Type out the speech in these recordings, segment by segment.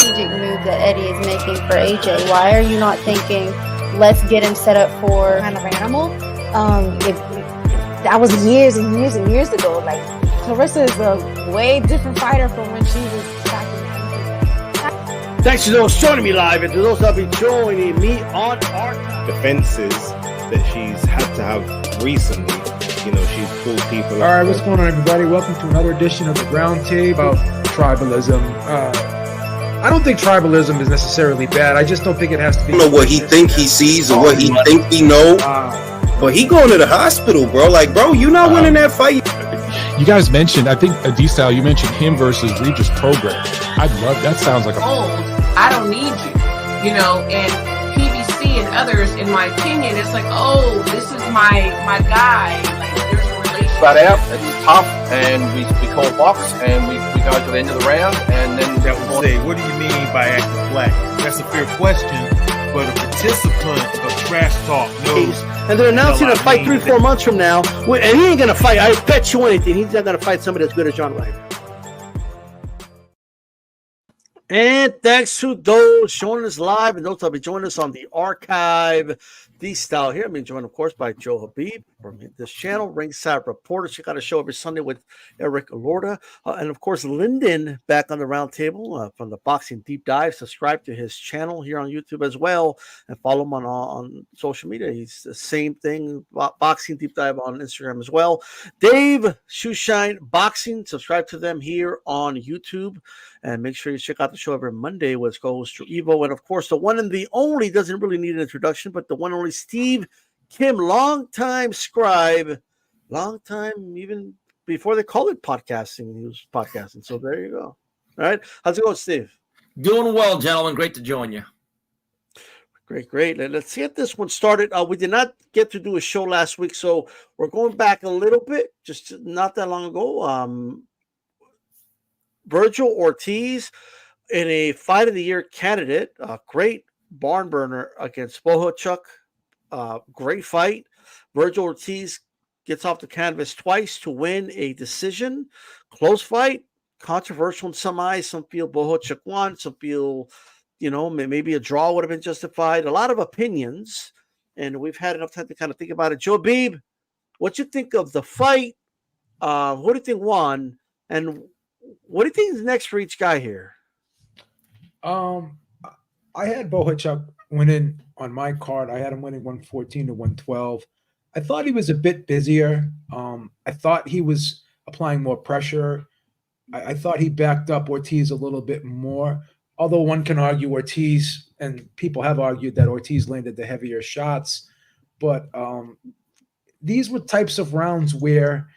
strategic move that Eddie is making for AJ. Why are you not thinking, let's get him set up for kind of animal? If that was years and years and years ago. Like, Clarissa is a way different fighter from when she was back in. Thanks to those joining me live, and to those that will be joining me on our defenses that she's had to have recently. You know, she's pulled people. All right, what's going on, everybody? Welcome to another edition of the RoundTable about tribalism. I don't think tribalism is necessarily bad. I just don't think it has to be. I don't know what he think he sees or what he think he know. But he going to the hospital, bro. Like, bro, you not winning that fight. You guys mentioned, I think, D-Style, you mentioned him versus Regis Program. I'd love, that sounds like a... Old, I don't need you, you know, and PBC and others, in my opinion, it's like, oh, this is my guy. Like, there's a relationship. Flat out, it's tough, and we call box, and we go to the end of the round, and then... That would say, what do you mean by acting black? That's a fair question, but a participant of trash talk knows. And they're announcing a fight 3-4 months from now. And he ain't going to fight. I bet you anything. He's not going to fight somebody as good as John Ryder. And thanks to those joining us live and those that will be joining us on the archive. D-Style here. I'm being joined, of course, by Joe Habib from this channel, Ringside Reporter. She got a show every Sunday with Eric Lorda. And, of course, Lyndon back on the roundtable from the Boxing Deep Dive. Subscribe to his channel here on YouTube as well and follow him on social media. He's the same thing, Boxing Deep Dive on Instagram as well. Dave Shoeshine Boxing. Subscribe to them here on YouTube. And make sure you check out the show every Monday, which goes to Evo. And, of course, the one and the only, doesn't really need an introduction, but the one and only Steve Kim, longtime scribe, long time even before they called it podcasting. He was podcasting. So there you go. All right. How's it going, Steve? Doing well, gentlemen. Great to join you. Great. Let's get this one started. We did not get to do a show last week, so we're going back a little bit, just not that long ago. Vergil Ortiz in a Fight of the Year candidate, a great barn burner against Bohachuk. Great fight. Vergil Ortiz gets off the canvas twice to win a decision. Close fight, controversial in some eyes. Some feel Bohachuk won. Some feel, maybe a draw would have been justified. A lot of opinions, and we've had enough time to kind of think about it. Joe Beeb, what you think of the fight? Who do you think won? And what do you think is next for each guy here? I had Bohachuk winning on my card. I had him winning 114 to 112. I thought he was a bit busier. I thought he was applying more pressure. I thought he backed up Ortiz a little bit more, although one can argue Ortiz, and people have argued that Ortiz landed the heavier shots. But these were types of rounds where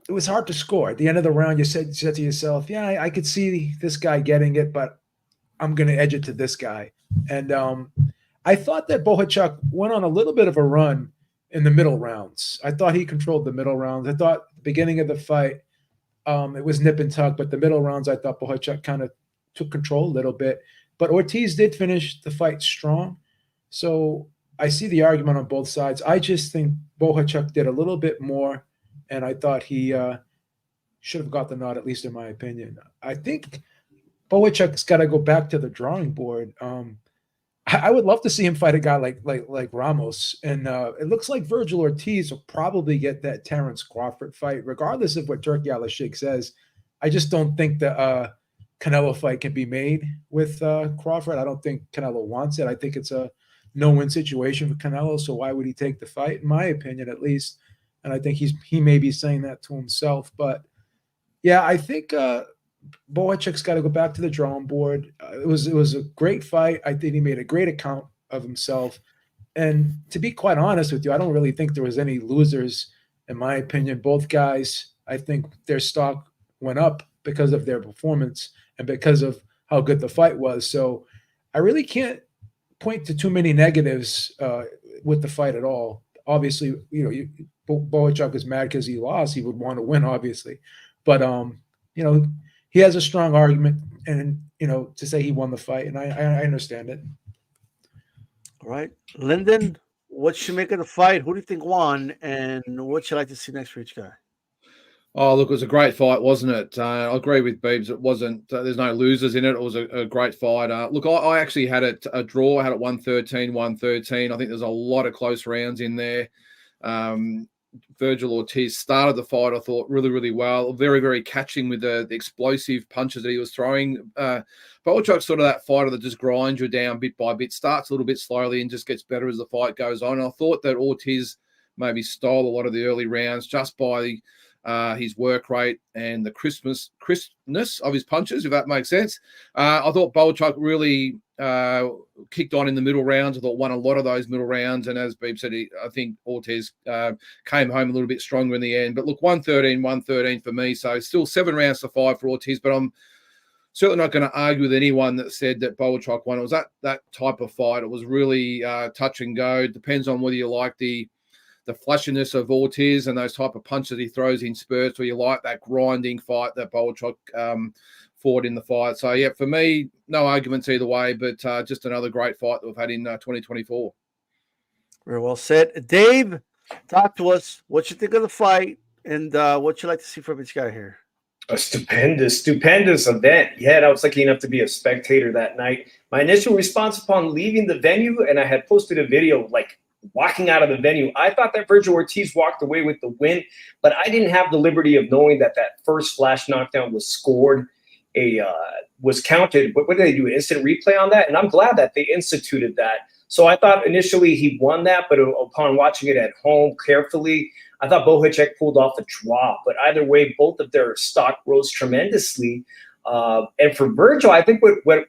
it was hard to score. At the end of the round, you said to yourself, yeah, I could see this guy getting it, but I'm going to edge it to this guy. And I thought that Bohachuk went on a little bit of a run in the middle rounds. I thought he controlled the middle rounds. I thought the beginning of the fight, it was nip and tuck, but the middle rounds, I thought Bohachuk kind of took control a little bit. But Ortiz did finish the fight strong. So I see the argument on both sides. I just think Bohachuk did a little bit more, and I thought he should have got the nod, at least in my opinion. I think Bohachuk's got to go back to the drawing board. I would love to see him fight a guy like Ramos, and it looks like Vergil Ortiz will probably get that Terrence Crawford fight, regardless of what Turki Al-Sheikh says. I just don't think the Canelo fight can be made with Crawford. I don't think Canelo wants it. I think it's a no-win situation for Canelo, so why would he take the fight, in my opinion, at least? And I think he may be saying that to himself. But, yeah, I think Bohachuk's got to go back to the drawing board. It was a great fight. I think he made a great account of himself. And to be quite honest with you, I don't really think there was any losers, in my opinion. Both guys, I think their stock went up because of their performance and because of how good the fight was. So I really can't point to too many negatives with the fight at all. Obviously, Bohachuk is mad because he lost. He would want to win, obviously. But, he has a strong argument, and, to say he won the fight, and I understand it. All right. Lyndon, what you make of the fight? Who do you think won, and what you like to see next for each guy? Oh, look, it was a great fight, wasn't it? I agree with Beebs. It wasn't, there's no losers in it. It was a great fight. Look, I actually had it a draw. I had it 113, 113. I think there's a lot of close rounds in there. Vergil Ortiz started the fight, I thought, really, really well. Very, very catching with the explosive punches that he was throwing. Bohachuk's sort of that fighter that just grinds you down bit by bit, starts a little bit slowly and just gets better as the fight goes on. And I thought that Ortiz maybe stole a lot of the early rounds just by his work rate and the crispness of his punches, if that makes sense. I thought Bohachuk really kicked on in the middle rounds. I thought won a lot of those middle rounds. And as Beeb said, I think Ortiz came home a little bit stronger in the end. But look, 113 for me. So still 7 rounds to 5 for Ortiz. But I'm certainly not going to argue with anyone that said that Bohachuk won. It was that type of fight. It was really touch and go. It depends on whether you like the flashiness of Ortiz and those type of punches he throws in spurts, or you like that grinding fight that Bohachuk fought in the fight. So, yeah, for me, no arguments either way, but just another great fight that we've had in 2024. Very well said. Dave, talk to us. What you think of the fight, and what you like to see from each guy here? A stupendous event. Yeah, I was lucky enough to be a spectator that night. My initial response upon leaving the venue, and I had posted a video like walking out of the venue, I thought that Vergil Ortiz walked away with the win, but I didn't have the liberty of knowing that first flash knockdown was scored, was counted. What did they do? An instant replay on that? And I'm glad that they instituted that. So I thought initially he won that, but upon watching it at home carefully, I thought Bohachuk pulled off a draw. But either way, both of their stock rose tremendously. And for Vergil, I think what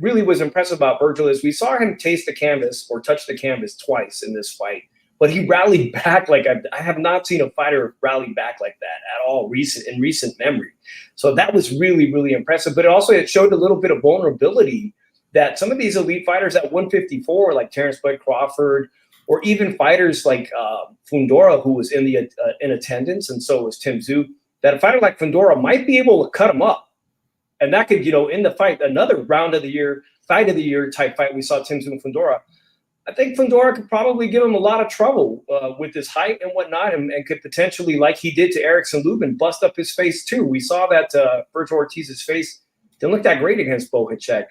really was impressive about Vergil is we saw him taste the canvas or touch the canvas twice in this fight, but he rallied back like I have not seen a fighter rally back like that at all in recent memory. So that was really, really impressive. But it showed a little bit of vulnerability that some of these elite fighters at 154, like Terrence Bud Crawford, or even fighters like Fundora, who was in attendance, and so was Tim Tsyzu, that a fighter like Fundora might be able to cut him up. And that could, in the fight, another round of the year, fight of the year type fight, we saw Tim Tsyzu and Fundora. I think Fundora could probably give him a lot of trouble with his height and whatnot, and could potentially, like he did to Erickson Lubin, bust up his face too. We saw that Vergil Ortiz's face didn't look that great against Bohachuk.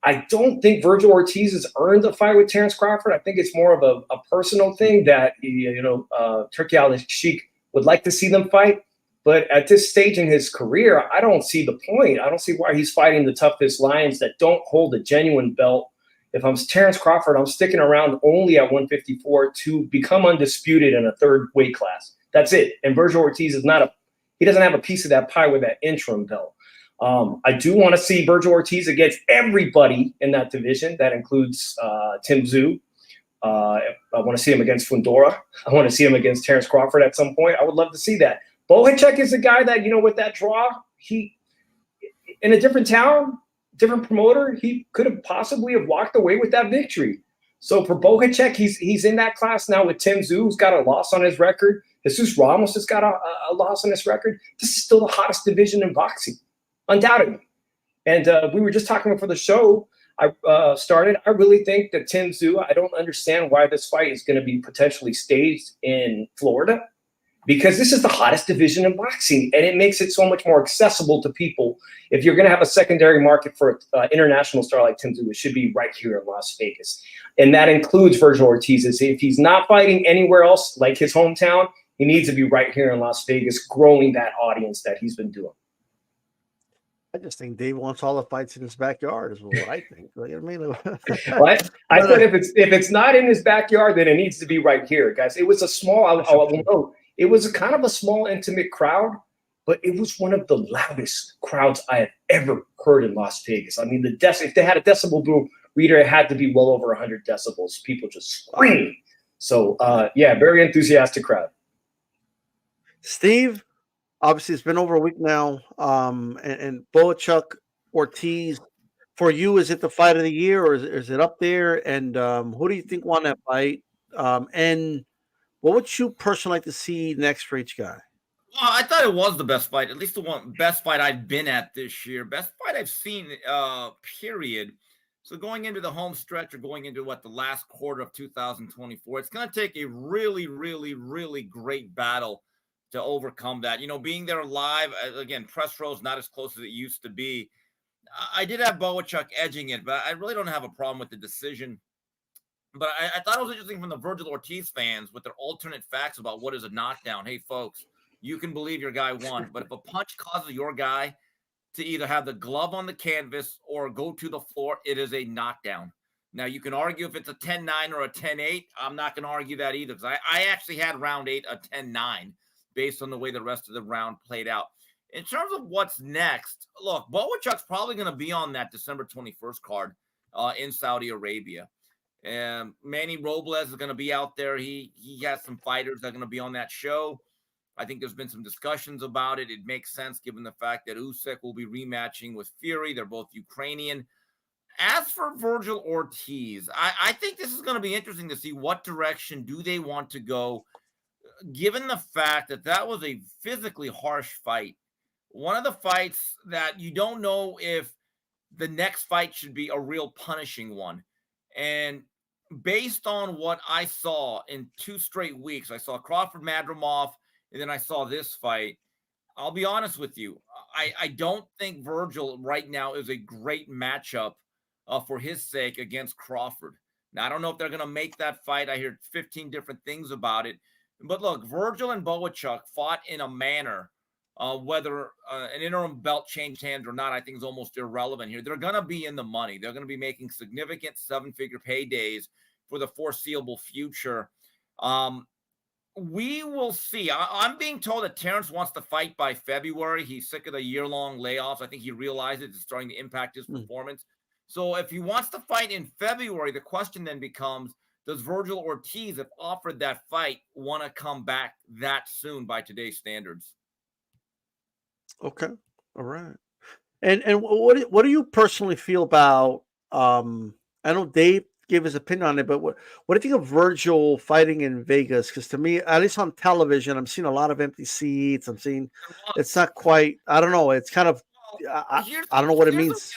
I don't think Vergil Ortiz has earned the fight with Terrence Crawford. I think it's more of a personal thing that Turki Al-Sheikh would like to see them fight. But at this stage in his career, I don't see the point. I don't see why he's fighting the toughest lions that don't hold a genuine belt. If I'm Terrence Crawford, I'm sticking around only at 154 to become undisputed in a third weight class. That's it. And Vergil Ortiz he doesn't have a piece of that pie with that interim belt. I do want to see Vergil Ortiz against everybody in that division. That includes Tim Tsyzu. I want to see him against Fundora. I want to see him against Terrence Crawford at some point. I would love to see that. Bohachuk is a guy that, with that draw, he, in a different town, different promoter, he could have possibly have walked away with that victory. So for Bohachuk, he's in that class now with Tim Tsyzu, who's got a loss on his record. Jesus Ramos has got a loss on his record. This is still the hottest division in boxing, undoubtedly. And we were just talking before the show started. I really think that Tim Tsyzu, I don't understand why this fight is going to be potentially staged in Florida, because this is the hottest division in boxing, and it makes it so much more accessible to people. If you're going to have a secondary market for an international star like Tim Tsyzu, it should be right here in Las Vegas. And that includes Vergil Ortiz. If he's not fighting anywhere else like his hometown, he needs to be right here in Las Vegas, growing that audience that he's been doing. I just think Dave wants all the fights in his backyard, is what I think. Like, I mean, what? I said if it's not in his backyard, then it needs to be right here, guys. It was a small, it was kind of a small, intimate crowd, but it was one of the loudest crowds I have ever heard in Las Vegas. I mean, if they had a decibel reader, it had to be well over 100 decibels. People just screaming. So, very enthusiastic crowd. Steve, obviously it's been over a week now, and Bohachuk Ortiz, for you, is it the fight of the year, or is it up there? And who do you think won that fight? And what would you personally like to see next for each guy? Well, I thought it was the best fight, at least the best fight I've been at this year. Best fight I've seen, period. So going into the home stretch, or going into the last quarter of 2024, it's going to take a really, really, really great battle to overcome that. Being there live, again, press row is not as close as it used to be. I did have Bohachuk edging it, but I really don't have a problem with the decision. But I thought it was interesting from the Vergil Ortiz fans with their alternate facts about what is a knockdown. Hey, folks, you can believe your guy won, but if a punch causes your guy to either have the glove on the canvas or go to the floor, it is a knockdown. Now, you can argue if it's a 10-9 or a 10-8. I'm not going to argue that either, because I actually had round 8 a 10-9 based on the way the rest of the round played out. In terms of what's next, look, Bohachuk's probably going to be on that December 21st card in Saudi Arabia. And Manny Robles is going to be out there. He has some fighters that are going to be on that show. I think there's been some discussions about it. It makes sense given the fact that Usyk will be rematching with Fury. They're both Ukrainian. As for Vergil Ortiz, I think this is going to be interesting to see what direction do they want to go, given the fact that that was a physically harsh fight. One of the fights that you don't know if the next fight should be a real punishing one. And based on what I saw in 2 straight weeks, I saw Crawford Madrimov, and then I saw this fight. I'll be honest with you. I don't think Vergil right now is a great matchup for his sake against Crawford. Now, I don't know if they're going to make that fight. I hear 15 different things about it. But look, Vergil and Bohachuk fought in a manner, whether an interim belt changed hands or not, I think is almost irrelevant here. They're going to be in the money. They're going to be making significant 7-figure paydays for the foreseeable future. We will see. I'm being told that Terrence wants to fight by February. He's sick of the year-long layoffs. I think he realizes it's starting to impact his performance. So if he wants to fight in February, the question then becomes, does Vergil Ortiz, if offered that fight, want to come back that soon by today's standards? Okay. All right. And what do you personally feel about I know Dave gave his opinion on it, but what do you think of Vergil fighting in Vegas? Because to me, at least on television, I'm seeing a lot of empty seats. I'm seeing it's not quite, I don't know, it's kind of I don't know what it means,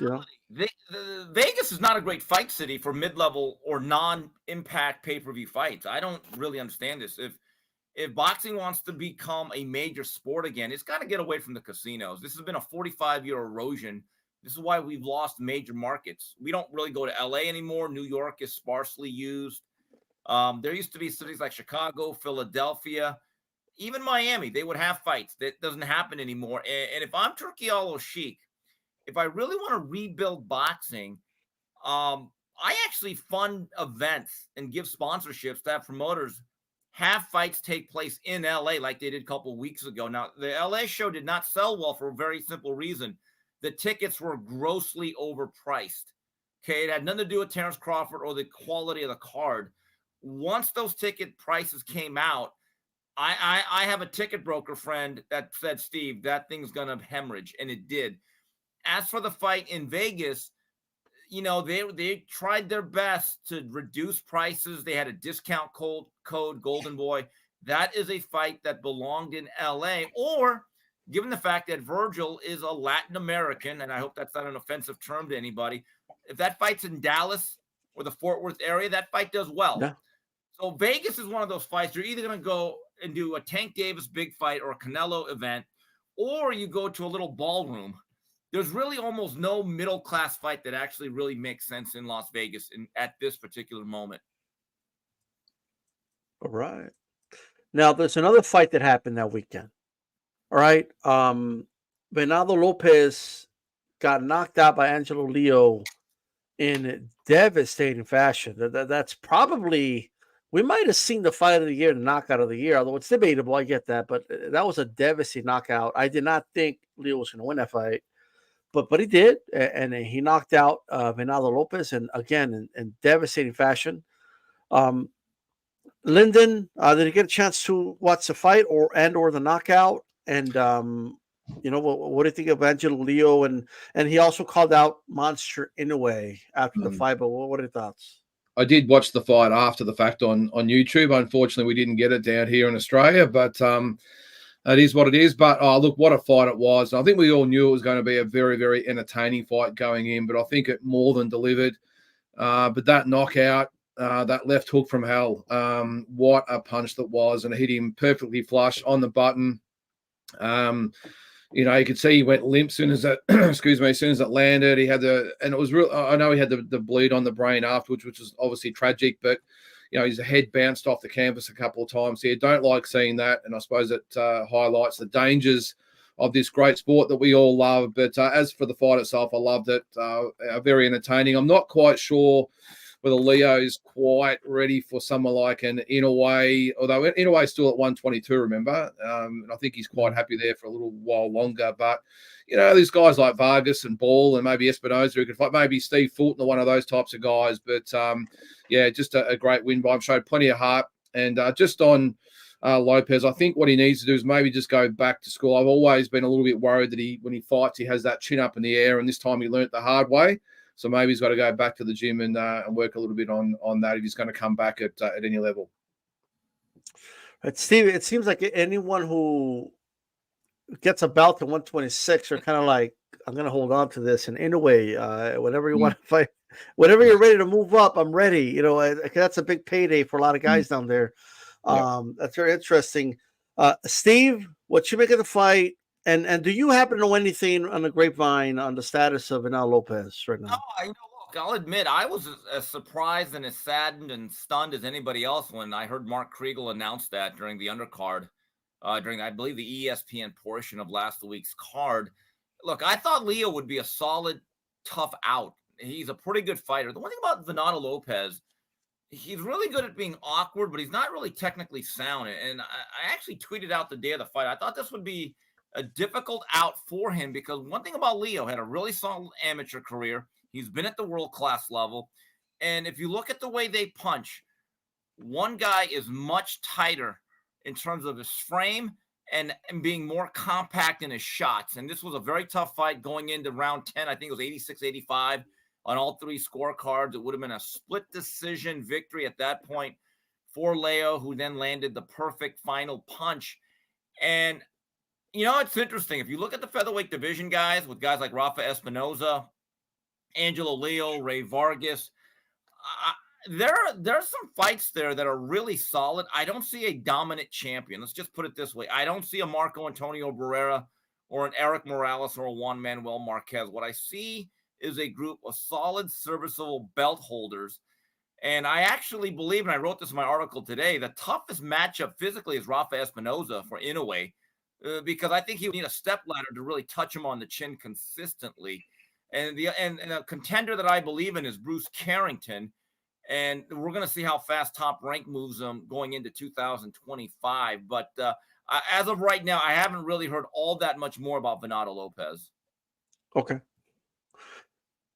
Vegas is not a great fight city for mid-level or non-impact pay-per-view fights. I don't really understand this. If boxing wants to become a major sport again, it's got to get away from the casinos. This has been a 45-year erosion. This is why we've lost major markets. We don't really go to LA anymore. New York is sparsely used. There used to be cities like Chicago, Philadelphia, even Miami. They would have fights. That doesn't happen anymore. And if I'm Turki Al-Sheikh, if I really want to rebuild boxing, I actually fund events and give sponsorships to have promoters have fights take place in LA like they did a couple weeks ago. Now, the LA show did not sell well for a very simple reason. The tickets were grossly overpriced. Okay, it had nothing to do with Terrence Crawford or the quality of the card. Once those ticket prices came out, I have a ticket broker friend that said, Steve, that thing's going to hemorrhage, and it did. As for the fight in Vegas, they tried their best to reduce prices. They had a discount code, Golden Boy. That is a fight that belonged in LA, or given the fact that Vergil is a Latin American, and I hope that's not an offensive term to anybody, if that fight's in Dallas or the Fort Worth area, that fight does well. Yeah. So Vegas is one of those fights. You're either going to go and do a Tank Davis big fight or a Canelo event, or you go to a little ballroom. There's really almost no middle-class fight that actually really makes sense in Las Vegas at this particular moment. All right. Now, there's another fight that happened that weekend. All right. Bernardo Lopez got knocked out by Angelo Leo in devastating fashion. That's probably, we might have seen the fight of the year, the knockout of the year, although it's debatable. I get that. But that was a devastating knockout. I did not think Leo was going to win that fight. But he did, and he knocked out Bernardo Lopez, and again, in devastating fashion. Lyndon, did you get a chance to watch the fight or the knockout? And what do you think of Angelo Leo? And he also called out Monster Inoue after the fight. But what are your thoughts? I did watch the fight after the fact on YouTube. Unfortunately, we didn't get it down here in Australia, but it is what it is. But look, what a fight it was. And I think we all knew it was going to be a very, very entertaining fight going in, but I think it more than delivered. But that knockout, that left hook from hell. What a punch that was, and it hit him perfectly flush on the button. You know, you could see he went limp as soon as that, excuse me, as soon as it landed. He had and it was real. I know he had the bleed on the brain afterwards, which was obviously tragic, but, you know, his head bounced off the canvas a couple of times. So you don't like seeing that. And I suppose it highlights the dangers of this great sport that we all love. But as for the fight itself, I loved it. Very entertaining. I'm not quite sure whether Leo is quite ready for someone like an Inoue, although Inoue is still at 122, remember? And I think he's quite happy there for a little while longer. But, you know, these guys like Vargas and Ball and maybe Espinoza who could fight, maybe Steve Fulton or one of those types of guys. But, yeah, just a great win by him. Showed plenty of heart. And just on Lopez, I think what he needs to do is maybe just go back to school. I've always been a little bit worried that when he fights, he has that chin up in the air, and this time he learnt the hard way. So maybe he's got to go back to the gym and work a little bit on that if he's going to come back at any level. But Steve, it seems like anyone who gets a belt to 126 are kind of like, I'm going to hold on to this. And in a way, whenever you want to fight, whenever you're ready to move up, I'm ready. You know, that's a big payday for a lot of guys down there. That's very interesting. Steve, what you make of the fight? And do you happen to know anything on the grapevine on the status of Vergil Lopez right now? No, look, I'll admit I was as surprised and as saddened and stunned as anybody else when I heard Mark Kriegel announce that during the undercard, during, I believe, the ESPN portion of last week's card. Look, I thought Leo would be a solid, tough out. He's a pretty good fighter. The one thing about Vergil Lopez, he's really good at being awkward, but he's not really technically sound. And I actually tweeted out the day of the fight, I thought this would be a difficult out for him because one thing about Leo, had a really solid amateur career. He's been at the world-class level. And if you look at the way they punch, one guy is much tighter in terms of his frame and being more compact in his shots. And this was a very tough fight going into round 10. I think it was 86-85 on all three scorecards. It would have been a split decision victory at that point for Leo, who then landed the perfect final punch. And you know, it's interesting. If you look at the featherweight division, guys, with guys like Rafa Espinoza, Angelo Leo, Ray Vargas, there are some fights there that are really solid. I don't see a dominant champion. Let's just put it this way. I don't see a Marco Antonio Barrera or an Eric Morales or a Juan Manuel Marquez. What I see is a group of solid, serviceable belt holders. And I actually believe, and I wrote this in my article today, the toughest matchup physically is Rafa Espinoza for Inoue. Because I think he would need a stepladder to really touch him on the chin consistently. And a contender that I believe in is Bruce Carrington. And we're going to see how fast Top Rank moves him going into 2025. But as of right now, I haven't really heard all that much more about Vergil Lopez. Okay.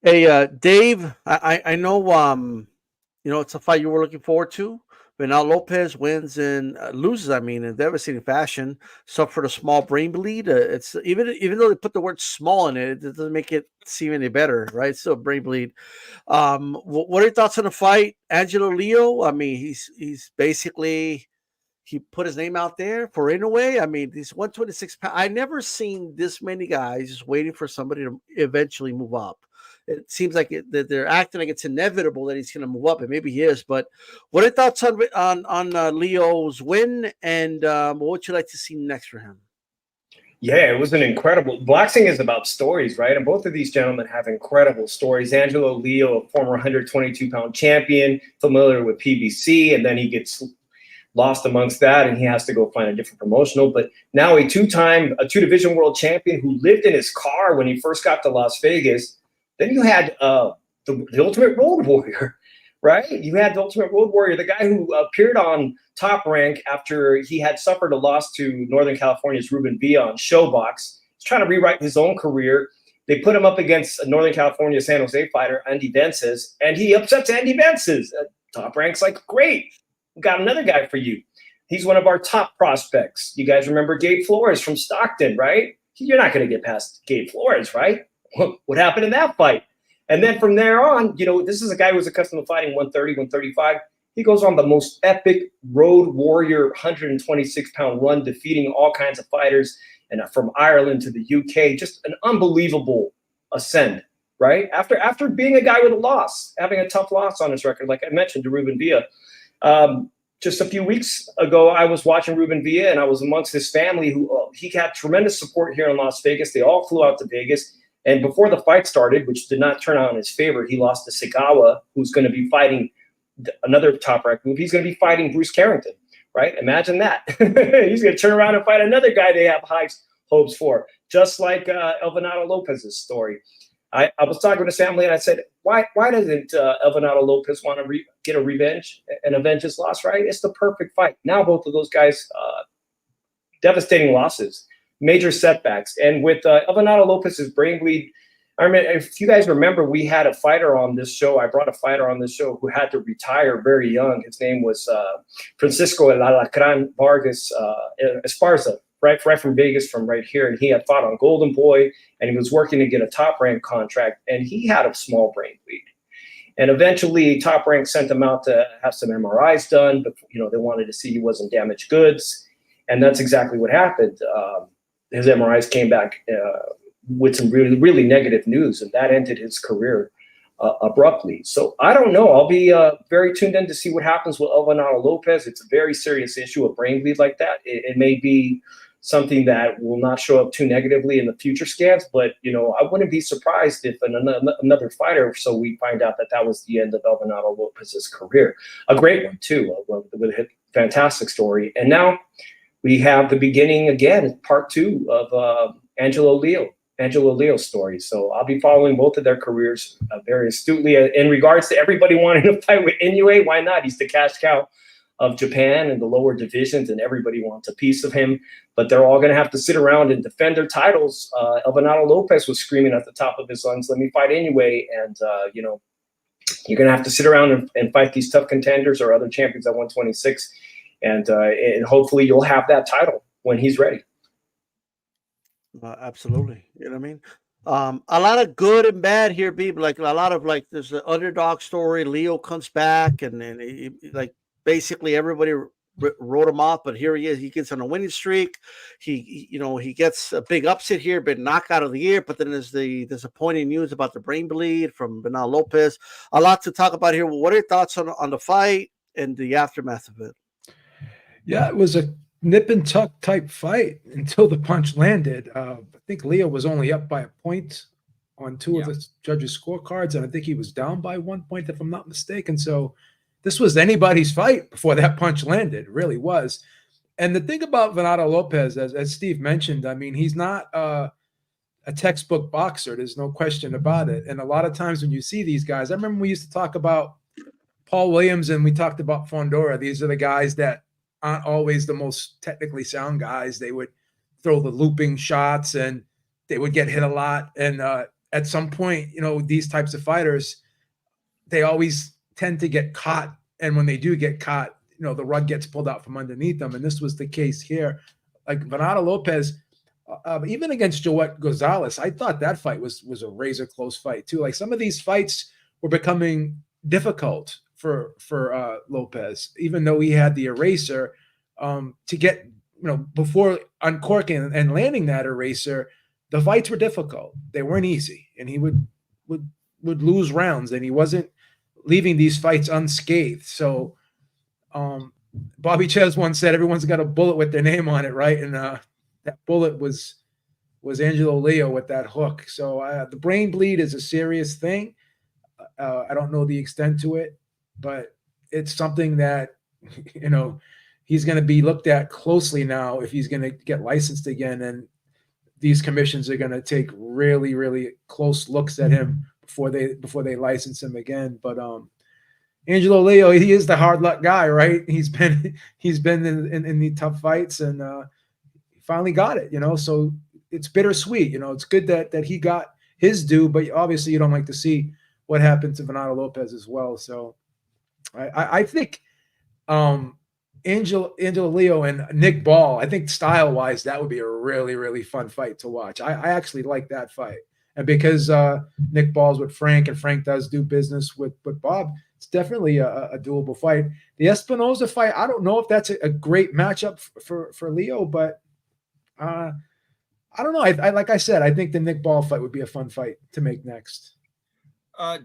Hey, Dave, I know, you know, it's a fight you were looking forward to. Vergil Lopez wins and loses, in devastating fashion. Suffered a small brain bleed. It's even though they put the word small in it, it doesn't make it seem any better, right? It's still a brain bleed. What are your thoughts on the fight? Angelo Leo, he's basically, he put his name out there for Inoue. These 126 pounds, I never seen this many guys just waiting for somebody to eventually move up. It seems like that they're acting like it's inevitable that he's going to move up, and maybe he is. But what are your thoughts on Leo's win, and what would you like to see next for him? Yeah, it was an incredible. Boxing is about stories, right? And both of these gentlemen have incredible stories. Angelo Leo, a former 122-pound champion, familiar with PBC, and then he gets lost amongst that, and he has to go find a different promotional. But now a two-division world champion who lived in his car when he first got to Las Vegas. Then you had the Ultimate Road Warrior, right? You had the Ultimate Road Warrior, the guy who appeared on Top Rank after he had suffered a loss to Northern California's Ruben Villa on Showbox. He's trying to rewrite his own career. They put him up against a Northern California San Jose fighter, Andy Vences, and he upsets Andy Vences. Top Rank's like, great, we got another guy for you. He's one of our top prospects. You guys remember Gabe Flores from Stockton, right? You're not going to get past Gabe Flores, right? What happened in that fight? And then from there on, this is a guy who was accustomed to fighting 130, 135. He goes on the most epic road warrior 126-pound run, defeating all kinds of fighters, and from Ireland to the UK. Just an unbelievable ascent, right? After being a guy with a loss, having a tough loss on his record, like I mentioned, to Ruben Villa. Just a few weeks ago, I was watching Ruben Villa, and I was amongst his family who he had tremendous support here in Las Vegas. They all flew out to Vegas. And before the fight started, which did not turn out in his favor, he lost to Sagawa, who's going to be fighting another top-ranked move. He's going to be fighting Bruce Carrington, right? Imagine that. He's going to turn around and fight another guy they have high hopes for, just like Elvinato Lopez's story. I was talking to his family, and I said, why doesn't Elvinato Lopez want to get a revenge and avenge his loss, right? It's the perfect fight. Now both of those guys, devastating losses, major setbacks. And with Elvinato Lopez's brain bleed, I remember, if you guys remember, we had a fighter on this show. I brought a fighter on this show who had to retire very young. His name was Francisco El Alacran Vargas Esparza, right from Vegas, from right here. And he had fought on Golden Boy, and he was working to get a Top Rank contract, and he had a small brain bleed. And eventually Top Rank sent him out to have some MRIs done, but they wanted to see he wasn't damaged goods. And that's exactly what happened. His MRIs came back with some really, really negative news, and that ended his career abruptly. So I don't know. I'll be very tuned in to see what happens with Elvinato Lopez. It's a very serious issue, a brain bleed like that. It may be something that will not show up too negatively in the future scans, but I wouldn't be surprised if another fighter, so we find out that was the end of Elvinato Lopez's career. A great one too, with a fantastic story. And now we have the beginning again, part 2 of Angelo Leo's story. So I'll be following both of their careers very astutely. In regards to everybody wanting to fight with Inoue, why not? He's the cash cow of Japan and the lower divisions, and everybody wants a piece of him. But they're all going to have to sit around and defend their titles. Elvinato Lopez was screaming at the top of his lungs, "Let me fight Inoue!" And you're going to have to sit around and fight these tough contenders or other champions at 126, and hopefully you'll have that title when he's ready. Absolutely. You know what I mean? A lot of good and bad here, people. Like a lot of there's the underdog story. Leo comes back, and then basically everybody wrote him off, but here he is. He gets on a winning streak. He gets a big upset here, but knockout of the year. But then there's the disappointing news about the brain bleed from Bernal Lopez. A lot to talk about here. Well, what are your thoughts on the fight and the aftermath of it? Yeah, it was a nip and tuck type fight until the punch landed. I think Leo was only up by a point on 2 of the judges' scorecards, and I think he was down by 1 point, if I'm not mistaken. So this was anybody's fight before that punch landed. It really was. And the thing about Elvinato Lopez, as Steve mentioned, I mean, he's not a textbook boxer. There's no question about it. And a lot of times when you see these guys, I remember we used to talk about Paul Williams and we talked about Fondora. These are the guys that aren't always the most technically sound guys. They would throw the looping shots and they would get hit a lot. And at some point, these types of fighters, they always tend to get caught. And when they do get caught, the rug gets pulled out from underneath them. And this was the case here. Like Elvinato Lopez, even against Joet Gonzalez, I thought that fight was a razor close fight too. Like some of these fights were becoming difficult for Lopez, even though he had the eraser to get, before uncorking and landing that eraser, the fights were difficult. They weren't easy, and he would lose rounds, and he wasn't leaving these fights unscathed. So Bobby Ches once said everyone's got a bullet with their name on it, right? And that bullet was Angelo Leo with that hook. So the brain bleed is a serious thing. I don't know the extent to it, but it's something that he's going to be looked at closely now if he's going to get licensed again, and these commissions are going to take really, really close looks at him before they license him again. But Angelo Leo, he is the hard luck guy, right? He's been in the tough fights, and he finally got it. So it's bittersweet. It's good that he got his due, but obviously you don't like to see what happened to Elvinato Lopez as well. So I think Angelo Leo and Nick Ball, I think style-wise, that would be a really, really fun fight to watch. I actually like that fight. And because Nick Ball's with Frank, and Frank does do business with Bob, it's definitely a doable fight. The Espinoza fight, I don't know if that's a great matchup for Leo, but I don't know. Like I said, I think the Nick Ball fight would be a fun fight to make next.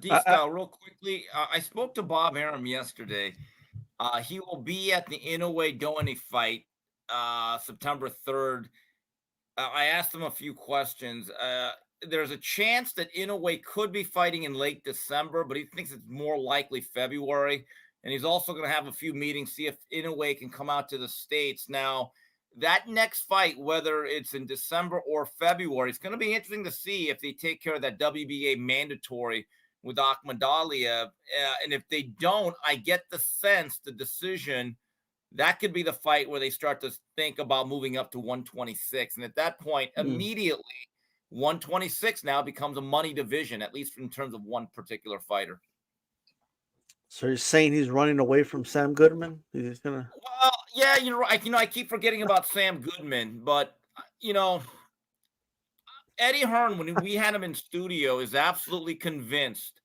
D-Style, real quickly, I spoke to Bamhram yesterday. He will be at the Inoue Doheny fight September 3rd. I asked him a few questions. There's a chance that Inoue could be fighting in late December, but he thinks it's more likely February. And he's also going to have a few meetings, see if Inoue can come out to the States. Now, that next fight, whether it's in December or February, it's going to be interesting to see if they take care of that WBA mandatory with Akhmadaliev. And if they don't, I get the sense the decision, that could be the fight where they start to think about moving up to 126. And at that point, immediately, 126 now becomes a money division, at least in terms of one particular fighter. So you're saying he's running away from Sam Goodman? He's gonna. Well, yeah, you're right. I keep forgetting about Sam Goodman, but Eddie Hearn, when we had him in studio, is absolutely convinced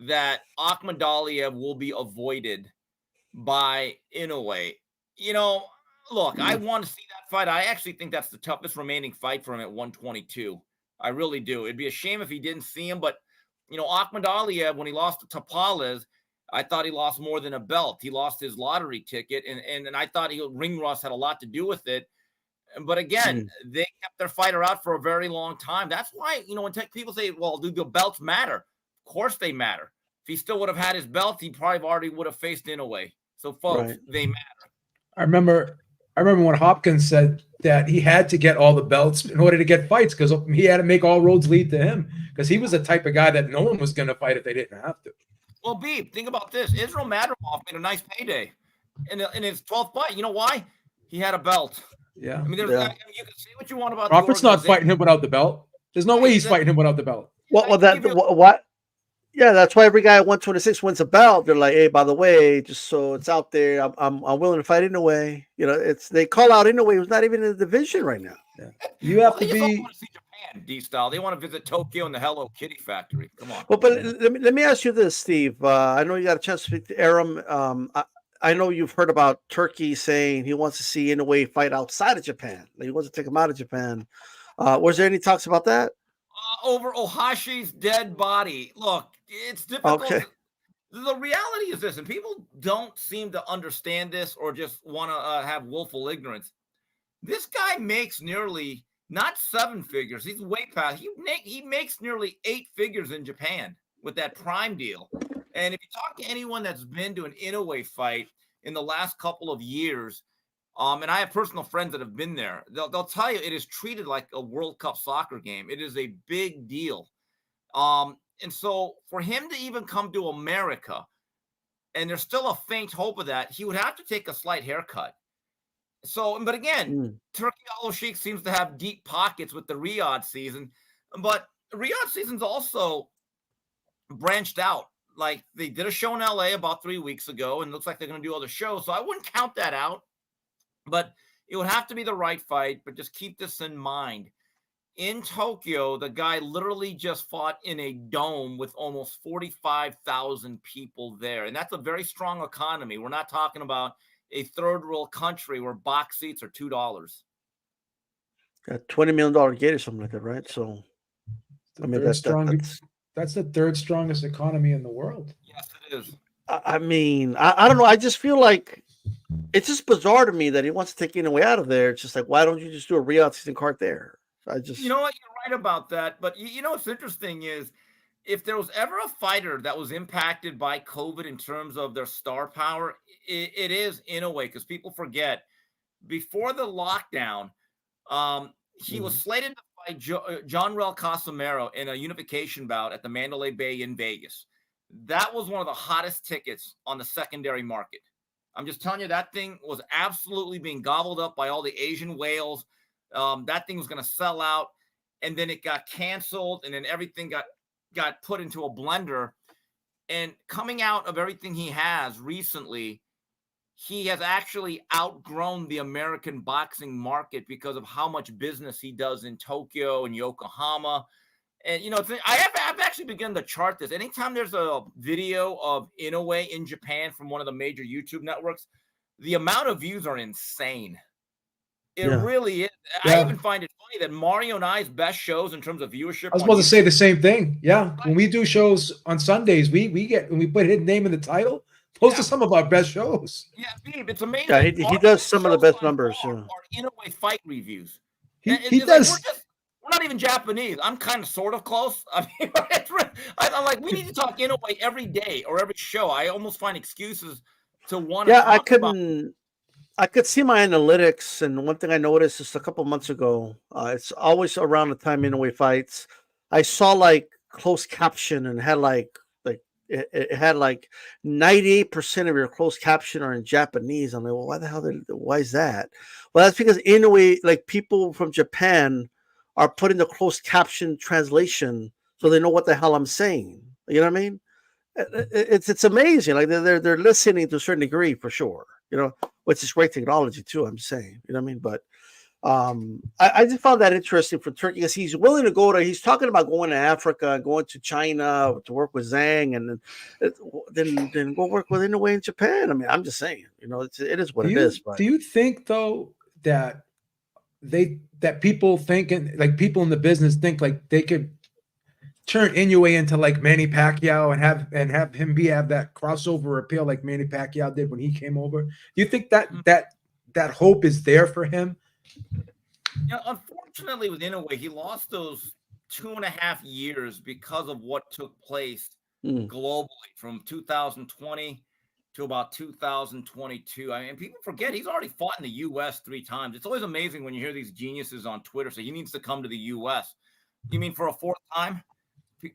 that Akhmadaliev will be avoided by Inoue. Look, I want to see that fight. I actually think that's the toughest remaining fight for him at 122. I really do. It'd be a shame if he didn't see him, but Akhmadaliev, when he lost to Tapales, I thought he lost more than a belt. He lost his lottery ticket, and I thought ring rust had a lot to do with it. But again, they kept their fighter out for a very long time. That's why, when people say, well, do the belts matter? Of course they matter. If he still would have had his belt, he probably already would have faced Inoue. So, folks, they matter. I remember when Hopkins said that he had to get all the belts in order to get fights because he had to make all roads lead to him because he was the type of guy that no one was going to fight if they didn't have to. Well, Beeb, think about this. Israel Madrimov made a nice payday in his 12th fight. You know why? He had a belt. Yeah. I mean, you can say what you want about Crawford's not fighting him without the belt. There's no way he's fighting him without the belt. What? Yeah, that's why every guy at 126 wins a belt. They're like, hey, by the way, just so it's out there, I'm willing to fight Inoue. They call out Inoue who's not even in the division right now. Yeah. You have to be. Want to see Japan, D-Style. They want to visit Tokyo and the Hello Kitty factory. Come on. Well, but let me ask you this, Steve. I know you got a chance to speak to Aram. I know you've heard about Turkey saying he wants to see Inoue fight outside of Japan. He wants to take him out of Japan. Was there any talks about that? Over Ohashi's dead body. Look, it's difficult. Okay. The reality is this, and people don't seem to understand this or just want to have willful ignorance. This guy makes nearly not 7 figures. He's way past. He makes nearly 8 figures in Japan with that Prime deal. And if you talk to anyone that's been to an Inoue fight in the last couple of years, and I have personal friends that have been there, they'll tell you it is treated like a World Cup soccer game. It is a big deal. And so for him to even come to America, and there's still a faint hope of that, he would have to take a slight haircut. So, but again, Turkey Al-Sheikh seems to have deep pockets with the Riyadh season, but Riyadh season's also branched out. Like they did a show in LA about 3 weeks ago, and it looks like they're going to do other shows. So I wouldn't count that out, but it would have to be the right fight. But just keep this in mind. In Tokyo, the guy literally just fought in a dome with almost 45,000 people there. And that's a very strong economy. We're not talking about a third world country where box seats are $2. Got $20 million gate or something like that, right? So, I mean, that's the third strongest economy in the world. Yes, it is. I mean, I don't know. I just feel like it's just bizarre to me that he wants to take Inoue out of there. It's just like, why don't you just do a Riyadh season card there? You know what? You're right about that. But you know what's interesting is if there was ever a fighter that was impacted by COVID in terms of their star power, it is Inoue, because people forget before the lockdown, he was slated to fight John Rel Casimero in a unification bout at the Mandalay Bay in Vegas. That was one of the hottest tickets on the secondary market. I'm just telling you, that thing was absolutely being gobbled up by all the Asian whales. That thing was going to sell out, and then it got canceled, and then everything got put into a blender. And coming out of everything he has recently, he has actually outgrown the American boxing market because of how much business he does in Tokyo and Yokohama. And, I've actually begun to chart this. Anytime there's a video of Inoue in Japan from one of the major YouTube networks, the amount of views are insane. It really is. Yeah. I even find it funny that Mario and I's best shows in terms of viewership. I was about to say the same thing. Yeah. When we do shows on Sundays, we get, when we put his name in the title, those are some of our best shows. Yeah, Beeb, it's amazing. Yeah, he does some of the best numbers. Are Inoue fight reviews. He does. We're not even Japanese. I'm kind of sort of close. I mean, I'm like, we need to talk Inoue every day or every show. I almost find excuses to want to talk about. I could see my analytics, and one thing I noticed is a couple months ago, it's always around the time Inoue fights. I saw like closed caption and had it had like 98% of your closed caption are in Japanese. I'm like, well, why is that? Well, that's because Inoue, like people from Japan, are putting the closed caption translation so they know what the hell I'm saying. You know what I mean? It's amazing. Like they're listening to a certain degree for sure. You know, which is great technology too. I'm saying, you know what I mean? But I just found that interesting for Turkey because he's willing to go to. He's talking about going to Africa, going to China to work with Zhang, and then go work with Inoue in Japan. I mean, I'm just saying, you know, it is what it is. But do you think though that people thinking like people in the business think like they could turn Inoue into like Manny Pacquiao and have him have that crossover appeal like Manny Pacquiao did when he came over? Do you think that hope is there for him? You know, unfortunately with Inoue, he lost those 2.5 years because of what took place globally from 2020 to about 2022. I mean, people forget he's already fought in the U.S. 3 times. It's always amazing when you hear these geniuses on Twitter say he needs to come to the U.S. You mean for a 4th time?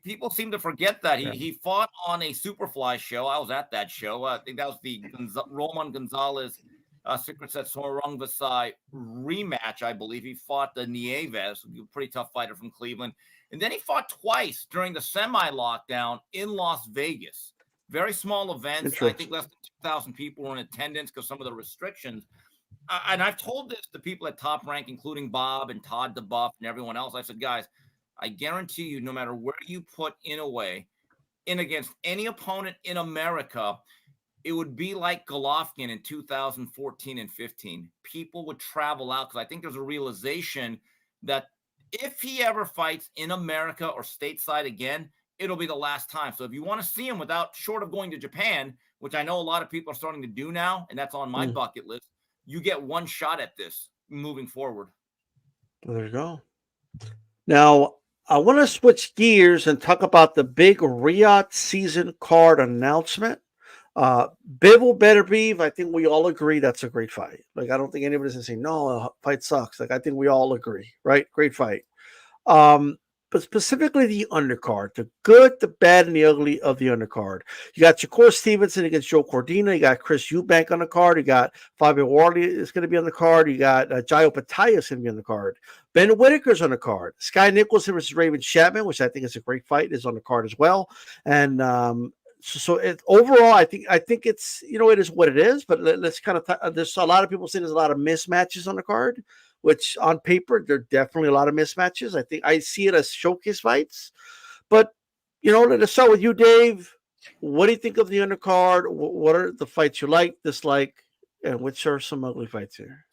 People seem to forget that he fought on a Superfly show. I was at that show. I think that was the Roman Gonzalez Secret Set Sorong Vasai rematch, I believe. He fought the Nieves, a pretty tough fighter from Cleveland. And then he fought twice during the semi-lockdown in Las Vegas. Very small events. I think less than 2,000 people were in attendance because some of the restrictions. And I've told this to people at Top Rank, including Bob and Todd DeBuff and everyone else. I said, guys, I guarantee you, no matter where you put Inoue in against any opponent in America, it would be like Golovkin in 2014 and 15. People would travel out because I think there's a realization that if he ever fights in America or stateside again, it'll be the last time. So if you want to see him without short of going to Japan, which I know a lot of people are starting to do now, and that's on my bucket list, you get one shot at this moving forward. Well, there you go. Now, I want to switch gears and talk about the big Riyadh season card announcement. Bivol Beterbiev, I think we all agree that's a great fight. Like, I don't think anybody's going to say, no, the fight sucks. Like, I think we all agree, right? Great fight. But specifically the undercard, the good, the bad, and the ugly of the undercard. You got Shakur Stevenson against Joe Cordina. You got Chris Eubank on the card. You got Fabio Warley is going to be on the card. You got Jairo Pataya is going to be on the card. Ben Whitaker's on the card. Sky Nicholson versus Raven Chapman, which I think is a great fight, is on the card as well. And overall, I think it's, you know, it is what it is. But let's kind of there's a lot of people saying there's a lot of mismatches on the card, which on paper, there are definitely a lot of mismatches. I think I see it as showcase fights. But, you know, let's start with you, Dave. What do you think of the undercard? What are the fights you like, dislike, and which are some ugly fights here?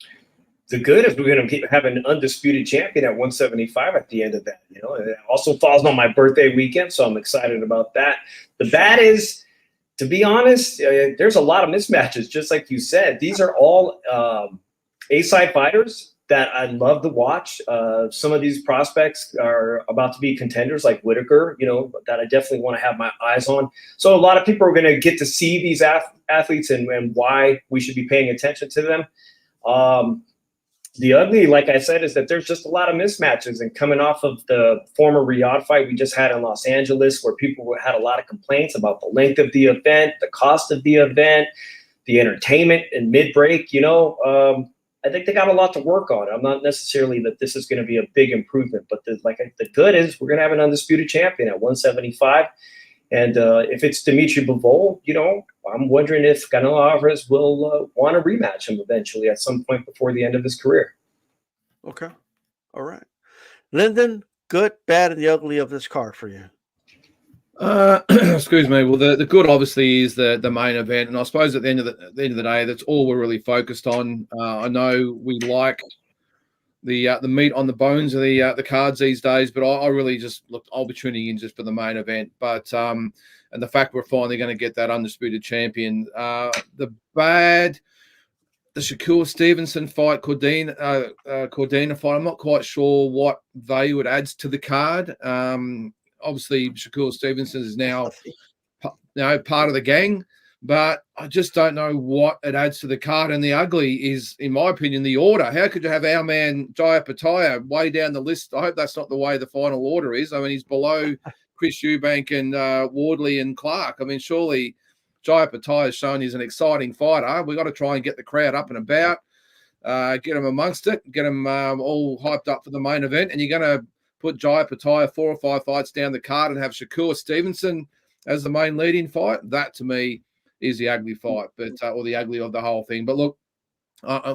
The good is we're going to have an undisputed champion at 175 at the end of that. You know, it also falls on my birthday weekend, so I'm excited about that. The bad is, to be honest, there's a lot of mismatches, just like you said. These are all A-side fighters that I love to watch. Some of these prospects are about to be contenders, like Whitaker, you know, that I definitely want to have my eyes on. So a lot of people are going to get to see these athletes and why we should be paying attention to them. The ugly, like I said, is that there's just a lot of mismatches. And coming off of the former Riyadh fight we just had in Los Angeles, where people had a lot of complaints about the length of the event, the cost of the event, the entertainment and mid-break, you know, I think they got a lot to work on. I'm not necessarily that this is going to be a big improvement, but the good is we're going to have an undisputed champion at 175. And if it's Dimitri Bivol, you know, I'm wondering if Canelo Alvarez will want to rematch him eventually at some point before the end of his career. Okay. All right. Lyndon, good, bad, and the ugly of this card for you. Excuse me. Well, the good obviously is the main event, and I suppose at the end of the day, that's all we're really focused on. I know we like the meat on the bones of the cards these days. But I really just look. I'll be tuning in just for the main event. But and the fact we're finally going to get that undisputed champion. The Shakur Stevenson fight, Cordina fight. I'm not quite sure what value it adds to the card. Obviously, Shakur Stevenson is now part of the gang, but I just don't know what it adds to the card. And the ugly is, in my opinion, the order. How could you have our man Jaya Pataya way down the list? I hope that's not the way the final order is. I mean, he's below Chris Eubank and Wardley and Clark. I mean, surely Jaya Pataya has shown he's an exciting fighter. We've got to try and get the crowd up and about, get him amongst it, get him all hyped up for the main event. And you're going to put Jaya Pataya 4 or 5 fights down the card and have Shakur Stevenson as the main leading fight. That, to me, is the ugly fight, but or the ugly of the whole thing. But look,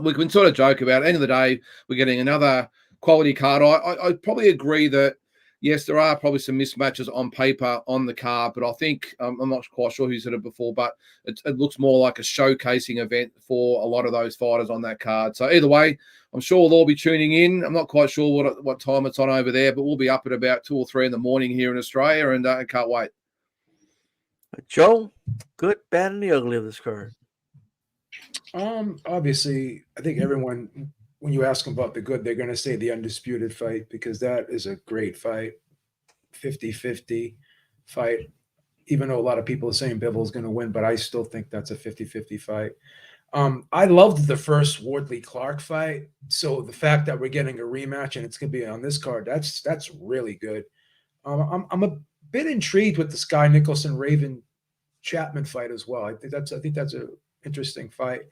we can sort of joke about it. At the end of the day, we're getting another quality card. I probably agree that, yes, there are probably some mismatches on paper on the card, but I think I'm not quite sure who said it before, but it looks more like a showcasing event for a lot of those fighters on that card. So either way, I'm sure we'll all be tuning in. I'm not quite sure what time it's on over there, but we'll be up at about 2 or 3 in the morning here in Australia, and I can't wait. Joe, good, bad, and the ugly of this card. Obviously, I think everyone, when you ask them about the good, they're going to say the undisputed fight, because that is a great fight. 50-50 fight. Even though a lot of people are saying Bivol is going to win, but I still think that's a 50-50 fight. I loved the first Wardley Clark fight. So the fact that we're getting a rematch and it's going to be on this card, that's really good. I'm a bit intrigued with the Sky Nicholson Raven Chapman fight as well. I think that's an interesting fight.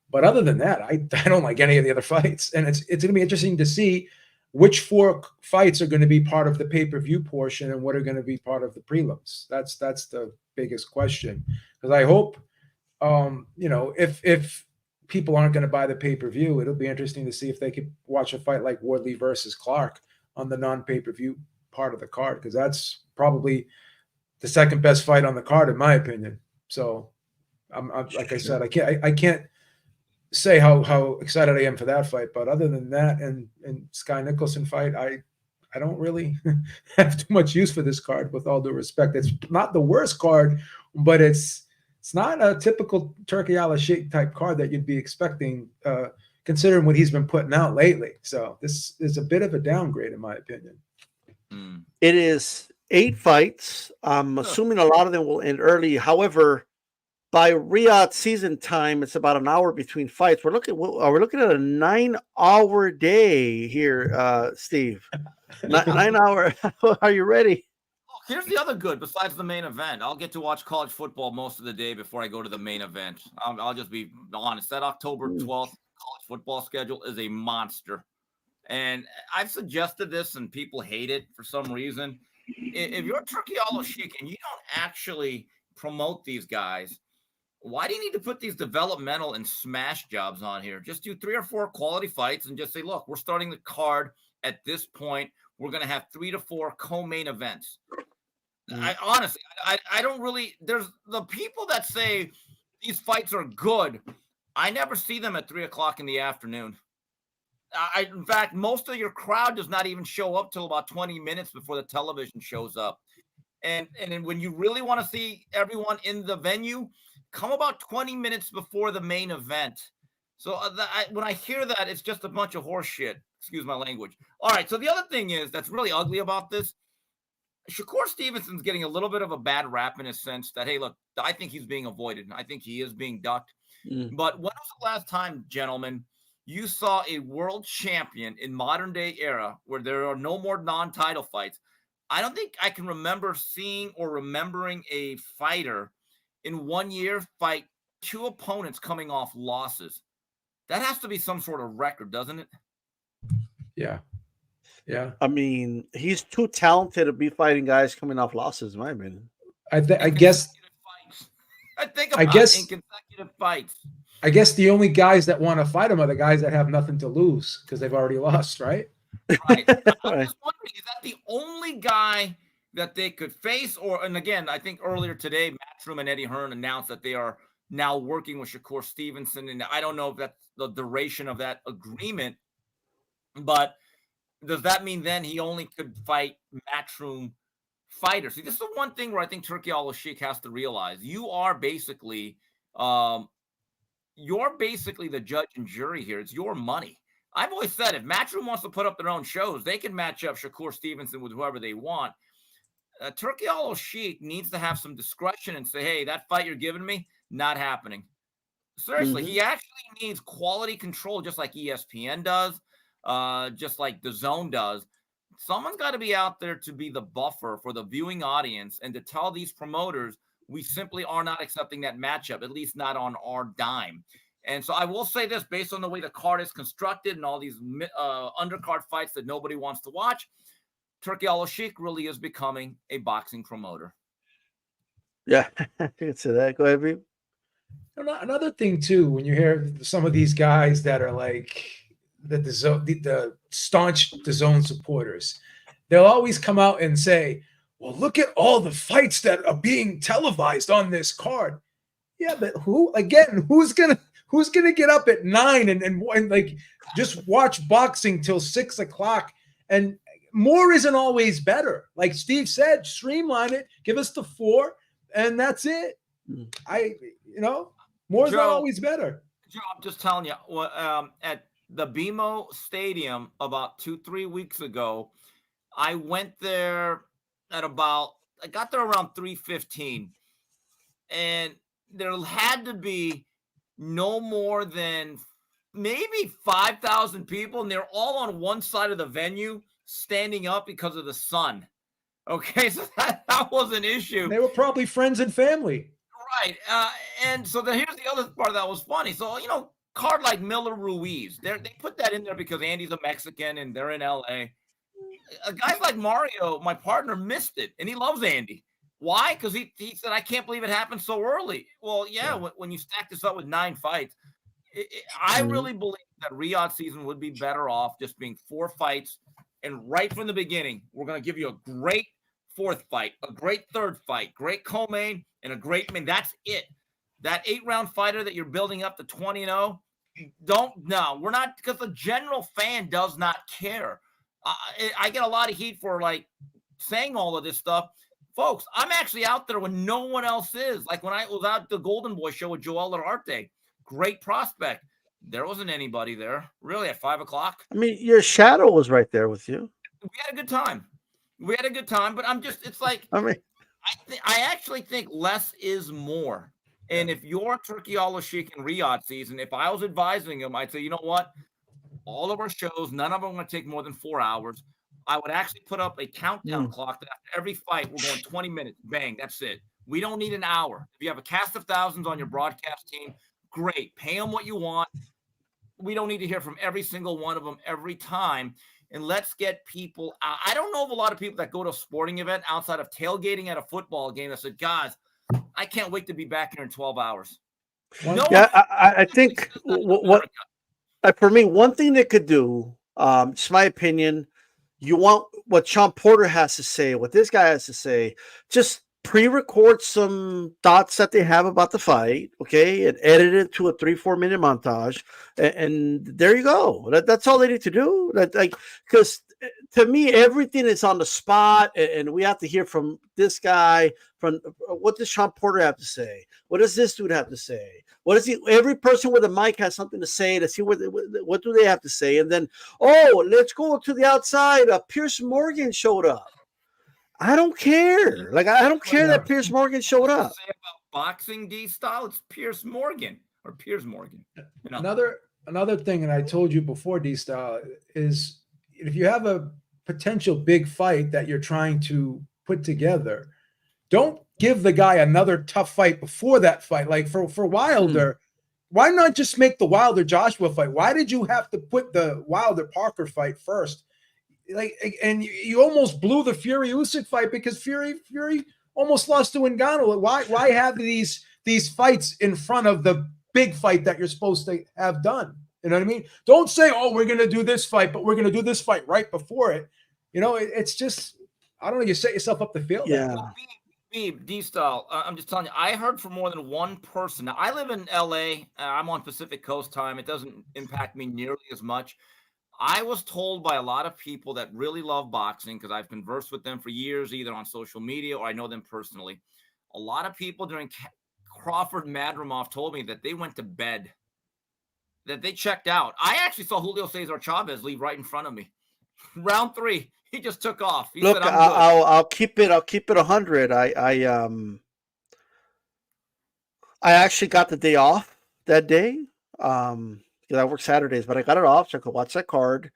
But other than that, I don't like any of the other fights. And it's going to be interesting to see which 4 fights are going to be part of the pay-per-view portion and what are going to be part of the prelims. That's the biggest question. Because I hope, if people aren't going to buy the pay-per-view, it'll be interesting to see if they could watch a fight like Wardley versus Clark on the non-pay-per-view part of the card, because that's probably the second best fight on the card, in my opinion. So I'm like I said, I can't say how excited I am for that fight, but other than that and Sky Nicholson fight, I don't really have too much use for this card, with all due respect. It's not the worst card, but it's not a typical Turki Al-Sheikh type card that you'd be expecting, considering what he's been putting out lately. So this is a bit of a downgrade, in my opinion. It is 8 fights. I'm assuming a lot of them will end early. However, by Riyadh season time, it's about an hour between fights. We're looking at a 9-hour day here, Steve. 9 hour. Are you ready? Here's the other good besides the main event. I'll get to watch college football most of the day before I go to the main event. I'll just be honest. That October 12th college football schedule is a monster. And I've suggested this and people hate it for some reason. If you're Turki Al-Sheikh and you don't actually promote these guys, why do you need to put these developmental and smash jobs on here? Just do 3 or 4 quality fights and just say, look, we're starting the card at this point. We're going to have 3 to 4 co-main events. I honestly don't really, there's the people that say these fights are good. I never see them at 3 o'clock in the afternoon. In fact, most of your crowd does not even show up till about 20 minutes before the television shows up. And then when you really want to see everyone in the venue, come about 20 minutes before the main event. So when I hear that, it's just a bunch of horse shit. Excuse my language. All right. So the other thing is that's really ugly about this. Shakur Stevenson's getting a little bit of a bad rap in a sense that, hey, look, I think he's being avoided. I think he is being ducked. But when was the last time, gentlemen, you saw a world champion in modern day era where there are no more non-title fights? I don't think I can remember seeing or remembering a fighter in 1 year fight 2 opponents coming off losses. That has to be some sort of record, doesn't it? Yeah. Yeah. I mean, he's too talented to be fighting guys coming off losses, in my opinion. I guess in consecutive fights. I guess the only guys that want to fight him are the guys that have nothing to lose because they've already lost, right? Right. I'm just wondering, is that the only guy that they could face? And again, I think earlier today, Matchroom and Eddie Hearn announced that they are now working with Shakur Stevenson. And I don't know if that's the duration of that agreement. But does that mean then he only could fight matchroom fighters? See, this is the one thing where I think Turki Al-Sheikh has to realize you are basically the judge and jury here. It's your money. I've always said if Matchroom wants to put up their own shows, they can match up Shakur Stevenson with whoever they want. Turki Al-Sheikh needs to have some discretion and say, hey, that fight you're giving me, not happening. Seriously, he actually needs quality control just like ESPN does, just like DAZN does. Someone's got to be out there to be the buffer for the viewing audience and to tell these promoters we simply are not accepting that matchup, at least not on our dime. And so I will say this, based on the way the card is constructed and all these undercard fights that nobody wants to watch, Turki Al-Sheikh really is becoming a boxing promoter. Yeah, I can say that. Go ahead, Reeb. Another thing, too, when you hear some of these guys that are like the staunch DAZN supporters, they'll always come out and say, well, look at all the fights that are being televised on this card. Yeah, but who's gonna get up at 9 and like just watch boxing till 6 o'clock? And more isn't always better. Like Steve said, streamline it, give us the 4, and that's it. More is not always better. Joe, I'm just telling you, at the BMO Stadium about 2-3 weeks ago, I went there I got there around 3:15, and there had to be no more than maybe 5,000 people, and they're all on one side of the venue standing up because of the sun. Okay, so that was an issue. They were probably friends and family. Right. And so here's the other part that was funny. So, card like Miller Ruiz, they put that in there because Andy's a Mexican and they're in LA. Guys like Mario, my partner, missed it, and he loves Andy. Why? Because he said, I can't believe it happened so early. Well, yeah. When you stack this up with 9 fights, I really believe that Riyadh season would be better off just being 4 fights. And right from the beginning, we're going to give you a great 4th fight, a great 3rd fight, great co-main, and a great main. That's it. That 8-round fighter that you're building up to 20-0, we're not, because the general fan does not care. I get a lot of heat for saying all of this stuff. Folks, I'm actually out there when no one else is. Like when I was out at the Golden Boy show with Joel Arte, great prospect. There wasn't anybody there, really, at 5 o'clock. I mean, your shadow was right there with you. We had a good time. But I actually think less is more. And if you're Turki Al-Sheikh in Riyadh season, if I was advising him, I'd say, you know what? All of our shows, none of them are going to take more than 4 hours. I would actually put up a countdown clock that after every fight, we're going 20 minutes. Bang, that's it. We don't need an hour. If you have a cast of thousands on your broadcast team, great. Pay them what you want. We don't need to hear from every single one of them every time. And let's get people out. I don't know of a lot of people that go to a sporting event outside of tailgating at a football game that said, guys, I can't wait to be back here in 12 hours. I think for me, one thing they could do, it's my opinion, you want what Sean Porter has to say, what this guy has to say, just pre-record some thoughts that they have about the fight, okay, and edit it to a 3-4 minute montage, and there you go. That's all they need to do. Because to me, everything is on the spot, and we have to hear from this guy. From what does Sean Porter have to say? What does this dude have to say? What is he? Every person with a mic has something to say. To see what do they have to say, and then let's go to the outside. Pierce Morgan showed up. I don't care. I don't care that Pierce Morgan showed up. Say about boxing D style, it's Pierce Morgan. Another thing, and I told you before, D style, is if you have a potential big fight that you're trying to put together, don't give the guy another tough fight before that fight. Like for Wilder, why not just make the Wilder Joshua fight? Why did you have to put the Wilder Parker fight first? And you almost blew the Fury Usyk fight because Fury almost lost to Ngannou. Why have these fights in front of the big fight that you're supposed to have done? You know what I mean? Don't say, we're going to do this fight, but we're going to do this fight right before it. It's just, I don't know, you set yourself up to fail. Yeah. D-Style, I'm just telling you, I heard from more than one person. Now, I live in LA. I'm on Pacific Coast time. It doesn't impact me nearly as much. I was told by a lot of people that really love boxing, because I've conversed with them for years, either on social media or I know them personally. A lot of people during Crawford Madrimov told me that they went to bed, that they checked out. I actually saw Julio Cesar Chavez leave right in front of me. Round 3, he just took off. He Look, said, I'm good. I'll keep it 100. I actually got the day off that day. Because I work Saturdays, but I got it off so I could watch that card.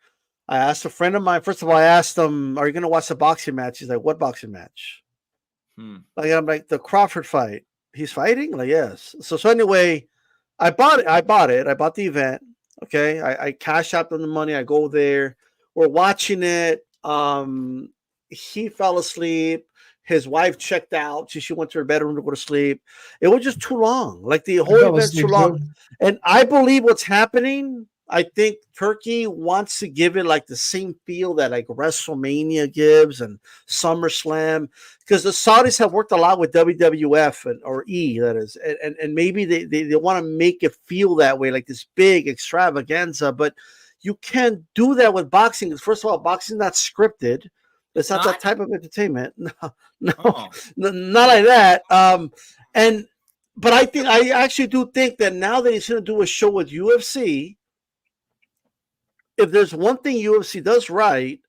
I asked a friend of mine. First of all, I asked him, "Are you going to watch the boxing match?" He's like, "What boxing match?" Like, I'm like, "The Crawford fight." He's fighting? Like, yes. So anyway, I bought it. I bought the event. Okay, I cash out them the money. I go there. We're watching it. He fell asleep. His wife checked out. She went to her bedroom to go to sleep. It was just too long. Like, the whole event's too long. And I believe what's happening, I think Turkey wants to give it like the same feel that like WrestleMania gives and SummerSlam, because the Saudis have worked a lot with WWF or E, that is, and maybe they want to make it feel that way, like this big extravaganza. But you can't do that with boxing. First of all, boxing is not scripted. It's not that type of entertainment. No, not like that. But I actually do think that now that he's going to do a show with UFC, if there's one thing UFC does right,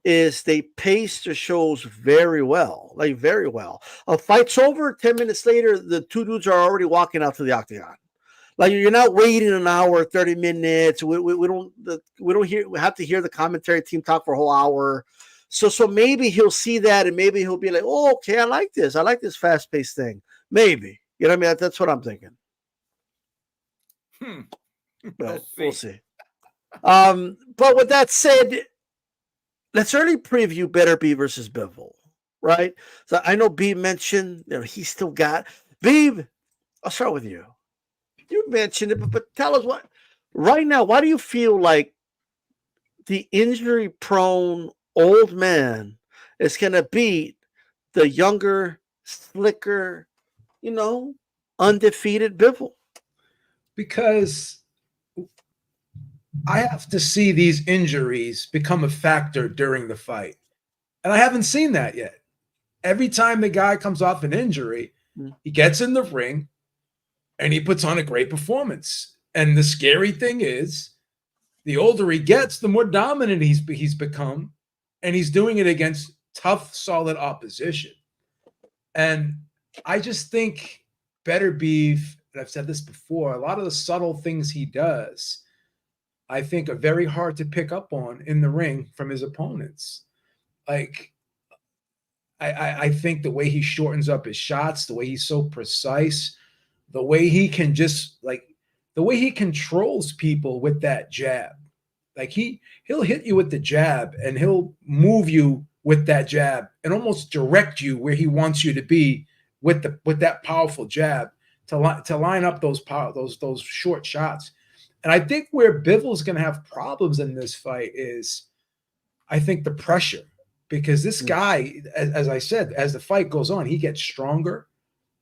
is they pace their shows very well, like very well. A fight's over, 10 minutes later, the two dudes are already walking out to the octagon. Like, you're not waiting an hour, 30 minutes. We have to hear the commentary team talk for a whole hour. So maybe he'll see that and maybe he'll be like, oh, okay, I like this. I like this fast-paced thing. Maybe. You know what I mean? That's what I'm thinking. But we'll see. But with that said, let's early preview Beterbiev versus Bivol, right? So I know Beeb mentioned, he's still got Beeb. I'll start with you. You mentioned it, but tell us what right now. Why do you feel like the injury-prone old man is going to beat the younger, slicker, undefeated Bivol? Because I have to see these injuries become a factor during the fight. And I haven't seen that yet. Every time the guy comes off an injury, he gets in the ring and he puts on a great performance. And the scary thing is, the older he gets, the more dominant he's become. And he's doing it against tough, solid opposition. And I just think Beterbiev, and I've said this before, a lot of the subtle things he does, I think, are very hard to pick up on in the ring from his opponents. Like, I think the way he shortens up his shots, the way he's so precise, the way he can the way he controls people with that jab. Like, he'll hit you with the jab and he'll move you with that jab and almost direct you where he wants you to be with that powerful jab to line up those short shots. And I think where Bivol's going to have problems in this fight is, I think, the pressure, because this guy, as I said, as the fight goes on, he gets stronger,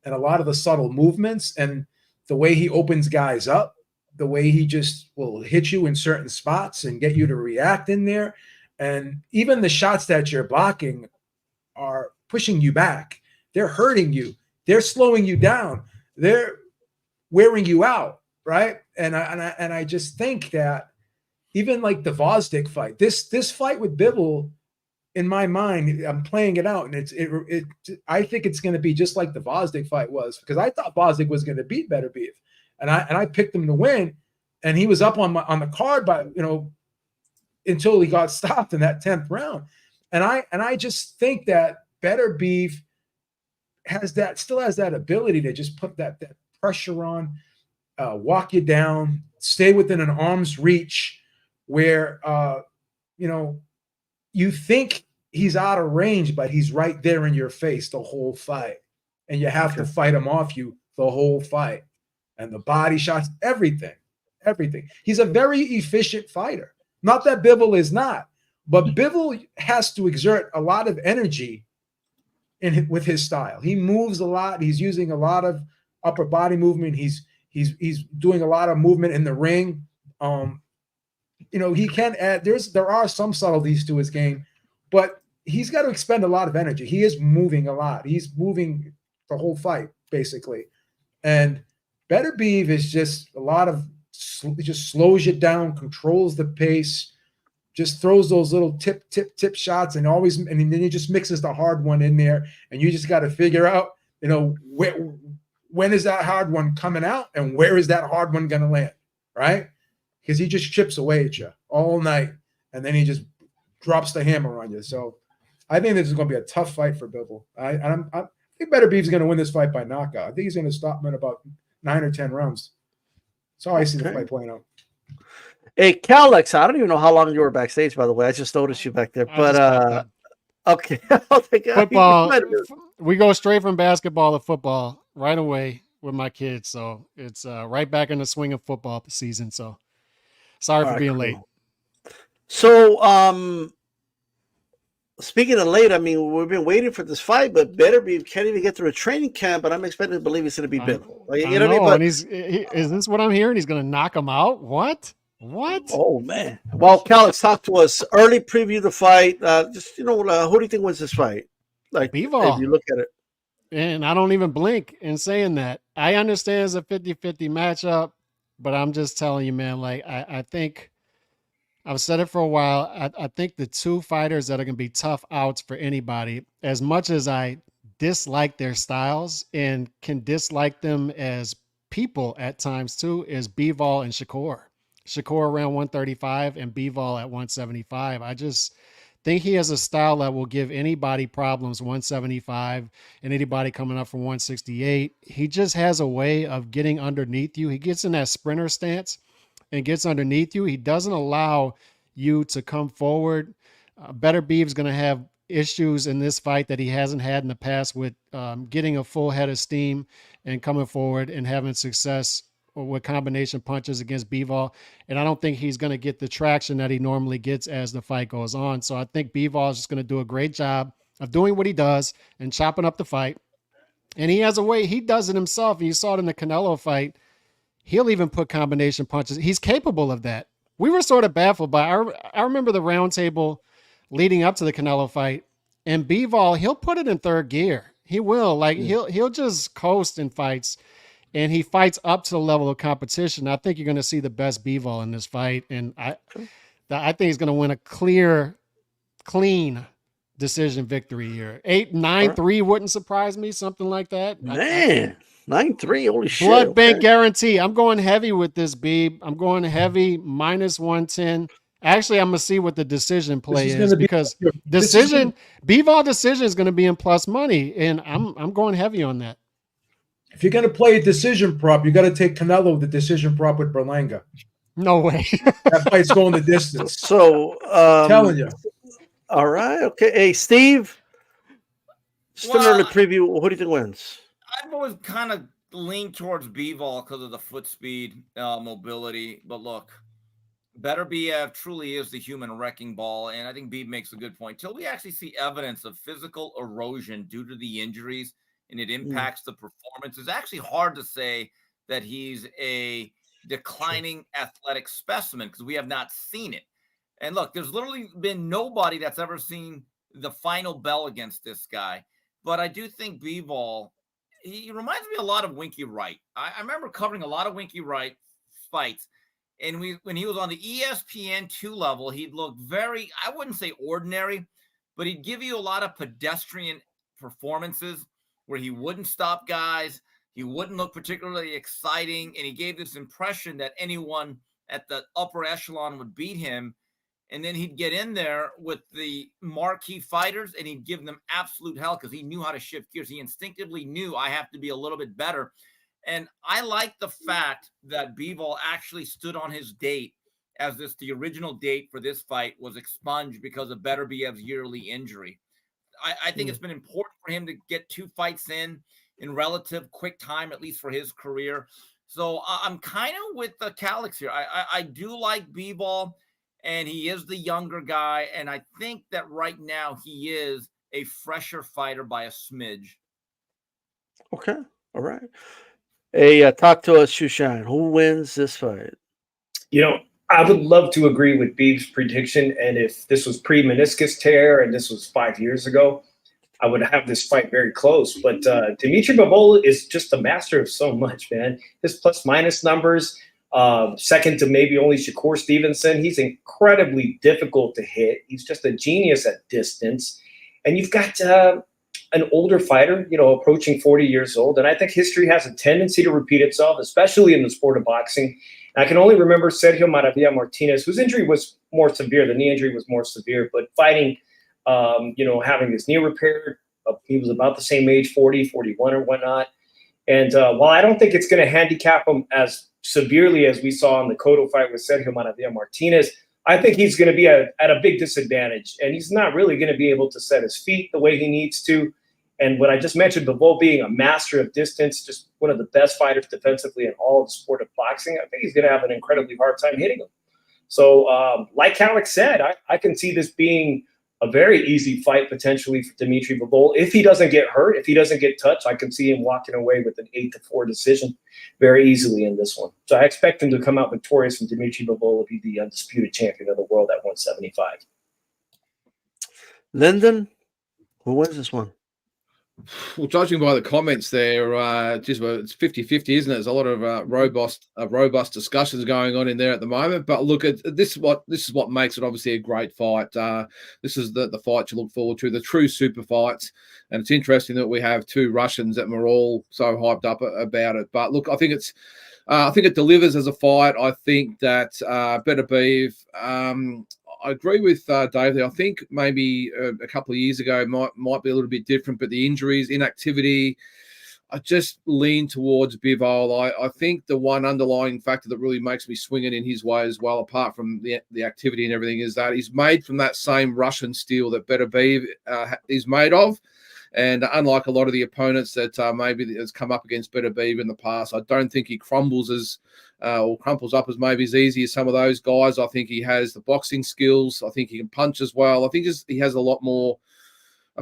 and a lot of the subtle movements and the way he opens guys up, the way he just will hit you in certain spots and get you to react in there. And even the shots that you're blocking are pushing you back. They're hurting you. They're slowing you down. They're wearing you out, right? And I just think that even like the Vosdick fight, this fight with Bivol, in my mind, I'm playing it out, and I think it's going to be just like the Vosdick fight was, because I thought Vosdick was going to beat Beterbiev. And I picked him to win, and he was up on the card by until he got stopped in that 10th round. And I just think that Beterbiev still has that ability to just put that pressure on, walk you down, stay within an arm's reach where you think he's out of range, but he's right there in your face the whole fight, and you have to fight him off you the whole fight. And the body shots, everything. He's a very efficient fighter. Not that Bivol is not, but Bivol has to exert a lot of energy with his style. He moves a lot. He's using a lot of upper body movement. He's doing a lot of movement in the ring. he can add. There are some subtleties to his game, but he's got to expend a lot of energy. He is moving a lot. He's moving the whole fight basically, and Beterbiev is just a lot of. He just slows you down, controls the pace, just throws those little tip shots, and then he just mixes the hard one in there, and you just got to figure out, when is that hard one coming out, and where is that hard one going to land, right? Because he just chips away at you all night, and then he just drops the hammer on you. So I think this is going to be a tough fight for Bivol. I think Beterbiev's going to win this fight by knockout. I think he's going to stop him in about 9 or 10 rounds. So I see the fight playing out. Hey, Calix, I don't even know how long you were backstage, by the way. I just noticed you back there. But okay. Football. We go straight from basketball to football right away with my kids. So it's right back in the swing of football season. So sorry for being late. So speaking of late, I mean, we've been waiting for this fight, but Beterbiev can't even get through a training camp, but I'm expecting to believe it's going to be Bivol. Like, you know what I mean? But, is this what I'm hearing? He's going to knock him out? What? Oh, man. Well, Calix, talk to us. Early preview the fight. Who do you think wins this fight? Like, Bivol. If you look at it. And I don't even blink in saying that. I understand it's a 50-50 matchup, but I'm just telling you, man, like, I think I've said it for a while. I think the two fighters that are going to be tough outs for anybody, as much as I dislike their styles and can dislike them as people at times too, is Bivol and Shakur. Shakur around 135 and Bivol at 175. I just think he has a style that will give anybody problems 175 and anybody coming up from 168. He just has a way of getting underneath you. He gets in that sprinter stance and gets underneath you. He doesn't allow you to come forward. Beterbiev is going to have issues in this fight that he hasn't had in the past with getting a full head of steam and coming forward and having success with combination punches against Bivol. And I don't think he's going to get the traction that he normally gets as the fight goes on. So I think Bivol is just going to do a great job of doing what he does and chopping up the fight. And he has a way, he does it himself. And you saw it in the Canelo fight. He'll even put combination punches. He's capable of that. We were sort of baffled by, I remember the roundtable leading up to the Canelo fight, and Bivol, he'll put it in third gear. He will. Like, he'll just coast in fights, and he fights up to the level of competition. I think you're going to see the best Bivol in this fight, and I think he's going to win a clean decision victory here. 9-3 wouldn't surprise me, something like that. Man, 9-3, holy shit. Blood bank guarantee. I'm going heavy with this, Beeb. I'm going heavy, minus 110. Actually, I'm going to see what the decision play is because Bivol decision is going to be in plus money, and I'm going heavy on that. If you're going to play a decision prop, you got to take Canelo, the decision prop with Berlanga. No way. That fight's going the distance. So, I'm telling you. All right. Okay. Hey, Steve. Just an early preview. Who do you think wins? I've always kind of leaned towards Bivol because of the foot speed, mobility. But look, Beterbiev truly is the human wrecking ball. And I think Beeb makes a good point. Till we actually see evidence of physical erosion due to the injuries and it impacts the performance, it's actually hard to say that he's a declining athletic specimen because we have not seen it. And look, there's literally been nobody that's ever seen the final bell against this guy. But I do think Bivol, he reminds me a lot of Winky Wright. I remember covering a lot of Winky Wright fights. And when he was on the ESPN2 level, he'd look very, I wouldn't say ordinary, but he'd give you a lot of pedestrian performances where he wouldn't stop guys. He wouldn't look particularly exciting. And he gave this impression that anyone at the upper echelon would beat him. And then he'd get in there with the marquee fighters and he'd give them absolute hell because he knew how to shift gears. He instinctively knew I have to be a little bit better. And I like the fact that Bivol actually stood on his date as the original date for this fight was expunged because of Beterbiev's yearly injury. I think it's been important for him to get 2 fights in relative quick time, at least for his career. So I'm kind of with the Calix here. I do like Bivol, and he is the younger guy. And I think that right now he is a fresher fighter by a smidge. Okay. All right. Hey, talk to us, Shushan. Who wins this fight? You know, I would love to agree with Beeb's prediction. And if this was pre-meniscus tear and this was 5 years ago, I would have this fight very close. But Dimitri Bivol is just a master of so much, man. His plus-minus numbers, second to maybe only Shakur Stevenson. He's incredibly difficult to hit. He's just a genius at distance. And you've got an older fighter, approaching 40 years old. And I think history has a tendency to repeat itself, especially in the sport of boxing. I can only remember Sergio Maravilla Martinez, whose injury was more severe. The knee injury was more severe, but fighting, having his knee repaired. He was about the same age, 40, 41 or whatnot. And while I don't think it's going to handicap him as severely as we saw in the Cotto fight with Sergio Maravilla Martinez, I think he's going to be at a big disadvantage. And he's not really going to be able to set his feet the way he needs to. And what I just mentioned, Bivol being a master of distance, just one of the best fighters defensively in all of the sport of boxing, I think he's going to have an incredibly hard time hitting him. So like Alex said, I can see this being a very easy fight potentially for Dimitri Bivol. If he doesn't get hurt, if he doesn't get touched, I can see him walking away with an 8-4 decision very easily in this one. So I expect him to come out victorious, and Dimitri Bivol will be the undisputed champion of the world at 175. Lyndon, who wins this one? Well, judging by the comments there, it's 50-50, isn't it? There's a lot of robust discussions going on in there at the moment. But look, this is what makes it obviously a great fight. This is the fight you look forward to, the true super fights. And it's interesting that we have two Russians that we're all so hyped up about it. But look, I think it delivers as a fight. I think that Beterbiev. I agree with Dave there. I think maybe a couple of years ago might be a little bit different, but the injuries, inactivity, I just lean towards Bivol. I think the one underlying factor that really makes me swing it in his way as well, apart from the activity and everything, is that he's made from that same Russian steel that Beterbiev is made of. And unlike a lot of the opponents that maybe has come up against Beterbiev in the past, I don't think he crumbles up as maybe as easy as some of those guys. I think he has the boxing skills. I think he can punch as well. I think he has a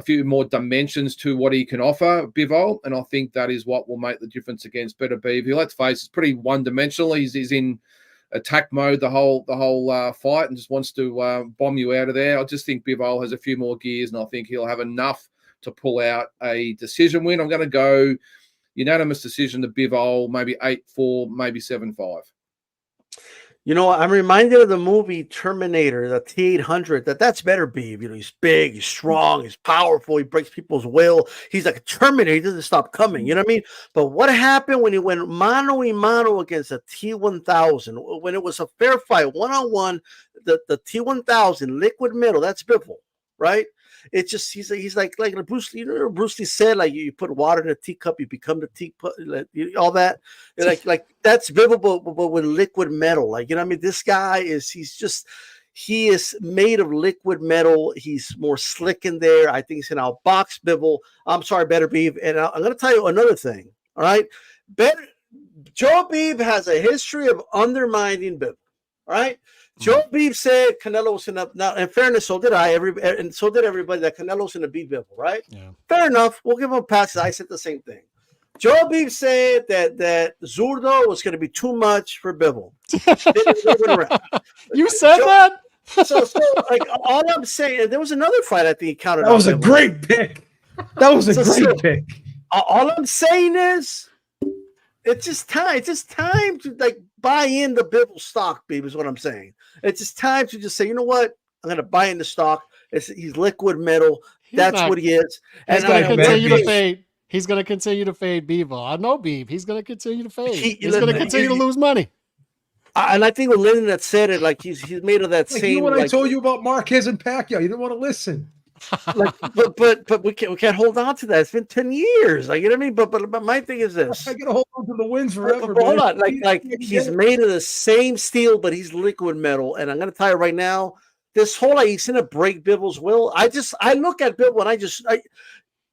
few more dimensions to what he can offer, Bivol, and I think that is what will make the difference against Beterbiev, who, let's face it, is pretty one-dimensional. He's in attack mode the whole fight and just wants to bomb you out of there. I just think Bivol has a few more gears, and I think he'll have enough to pull out a decision win. I'm going to go unanimous decision to Bivol, maybe 8-4, maybe 7-5. I'm reminded of the movie Terminator, the T-800. That's Beterbiev. He's big, he's strong, he's powerful, he breaks people's will. He's like a Terminator. He doesn't stop coming. You know what I mean? But what happened when he went mano-a-mano against a T-1000? When it was a fair fight, one-on-one, the T-1000, liquid metal, that's Bivol, right? It's just he's like Bruce Lee. Bruce Lee said, like, you put water in a teacup, you become the teacup. All that, like that's Bivol, but with liquid metal. Like, you know what I mean? This guy he is made of liquid metal. He's more slick in there. I think he's going to outbox Bivol. I'm sorry, Beterbiev. And I'm going to tell you another thing. All right, Joe Beeb has a history of undermining Bivol. All right. Joe Beeb said Canelo was enough. Now, in fairness, so did I. And so did everybody, that Canelo's going to beat Bivol, right? Yeah. Fair enough. We'll give him a pass. I said the same thing. Joe Beeb said that Zurdo was going to be too much for Bivol. You said that? So like, all I'm saying, there was another fight I think he counted. That was a great pick. That was a great pick. All I'm saying is, it's just time to like buy in the Bivol stock, baby, is what I'm saying. It's just time to just say, you know what? I'm going to buy in the stock. He's liquid metal. That's what he is. He's going to continue to fade. He's going to continue to fade Bivol. I know Beeb. He's going to continue to fade. He's going to continue to lose money. And I think with Lyndon that said it, like he's made of that same. You know what I told you about Marquez and Pacquiao? You didn't want to listen. But we can't hold on to that. It's been 10 years. Like, you know what I mean? But my thing is this. I gotta hold on to the wins forever. But hold on. Like he's made of the same steel, but he's liquid metal. And I'm gonna tell you right now, this whole he's gonna break Bivol's will. I look at Bivol and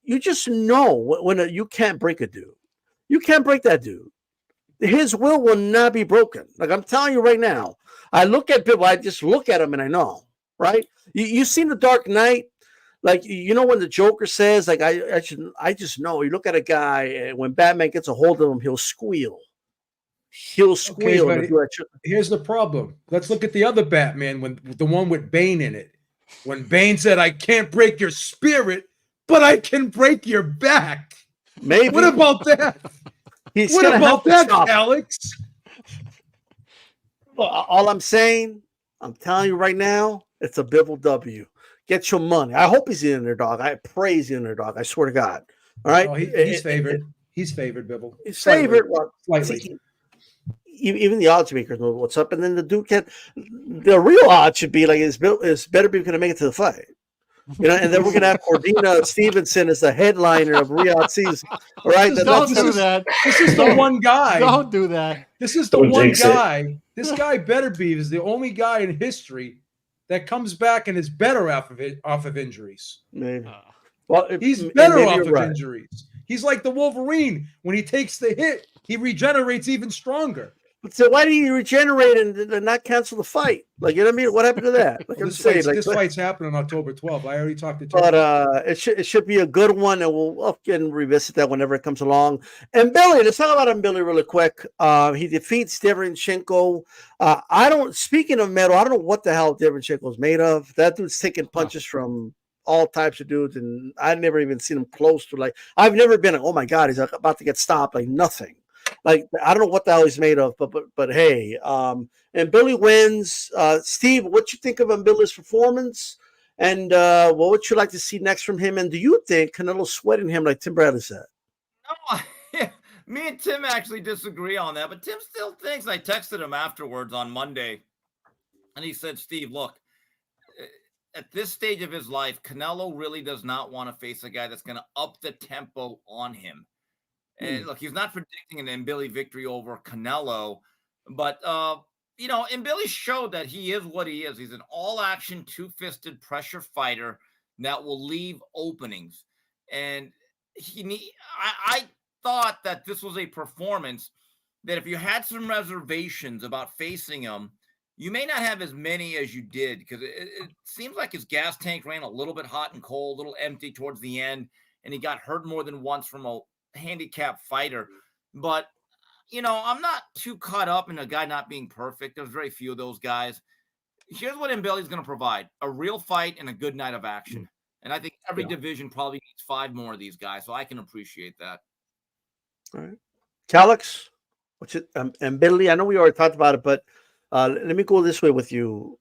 you just know when you can't break a dude. You can't break that dude. His will not be broken. Like, I'm telling you right now. I look at Bivol, I just look at him and I know, right? You seen The Dark Knight? Like, you know, when the Joker says, like, I just know. You look at a guy, and when Batman gets a hold of him, he'll squeal. he'll Okay, squeal. but and do that shit. here's the problem. Let's look at the other Batman, when the one with Bane in it. When Bane said, "I can't break your spirit, but I can break your back." Maybe. What about that? He's What gonna have about to that, chop. Alex? Well, all I'm saying, I'm telling you right now, it's a Bivol W. Get your money. I hope he's the underdog. I pray he's the underdog. I swear to God. All right. No, he's favored. He's favored, Bivol. He's Slightly. favored. Well, Slightly. see, even the odds makers know what's up. And then the Duke the real odds should be like, is Beterbiev going to make it to the fight? You know, and then we're going to have Cordina Stevenson as the headliner of Riyadh season. All right. Don't do that. This is the one guy. Don't do that. This is the one guy. This guy Beterbiev is the only guy in history that comes back and is better off of injuries. Maybe. Well, he's better maybe off you're of right. injuries. He's like the Wolverine. When he takes the hit, he regenerates even stronger. But so why do you regenerate and not cancel the fight? Like, you know what I mean? What happened to that? Like, Well, I'm saying, like, this fight's happening on October 12th. I already talked to Turki. but it should be a good one, and we'll again revisit that whenever it comes along. And Mbilli, let's talk about Mbilli really quick. He defeats Derevyanchenko. Speaking of metal, I don't know what the hell Derevyanchenko is made of. That dude's taking punches from all types of dudes, and I've never even seen him close to, like, I've never been like, oh my God, he's about to get stopped. Like, nothing. Like, I don't know what the hell he's made of, but hey, and Billy wins. Steve, what you think of Mbilli's performance, and what would you like to see next from him? And do you think Canelo's sweating him like Tim Bradley said? No, me and Tim actually disagree on that, but Tim still thinks. I texted him afterwards on Monday, and he said, "Steve, look, at this stage of his life, Canelo really does not want to face a guy that's going to up the tempo on him." And look, he's not predicting an Mbilli victory over Canelo, but, you know, Mbilli showed that he is what he is. He's an all-action, two-fisted pressure fighter that will leave openings. And I thought that this was a performance that if you had some reservations about facing him, you may not have as many as you did, because it seems like his gas tank ran a little bit hot and cold, a little empty towards the end, and he got hurt more than once from a handicap fighter. But, you know, I'm not too caught up in a guy not being perfect. There's very few of those guys. Here's what Mbilli's going to provide: a real fight and a good night of action. And I think every division probably needs 5 more of these guys, so I can appreciate that. All right. Calix, what's it? Mbilli, I know we already talked about it, but let me go this way with you.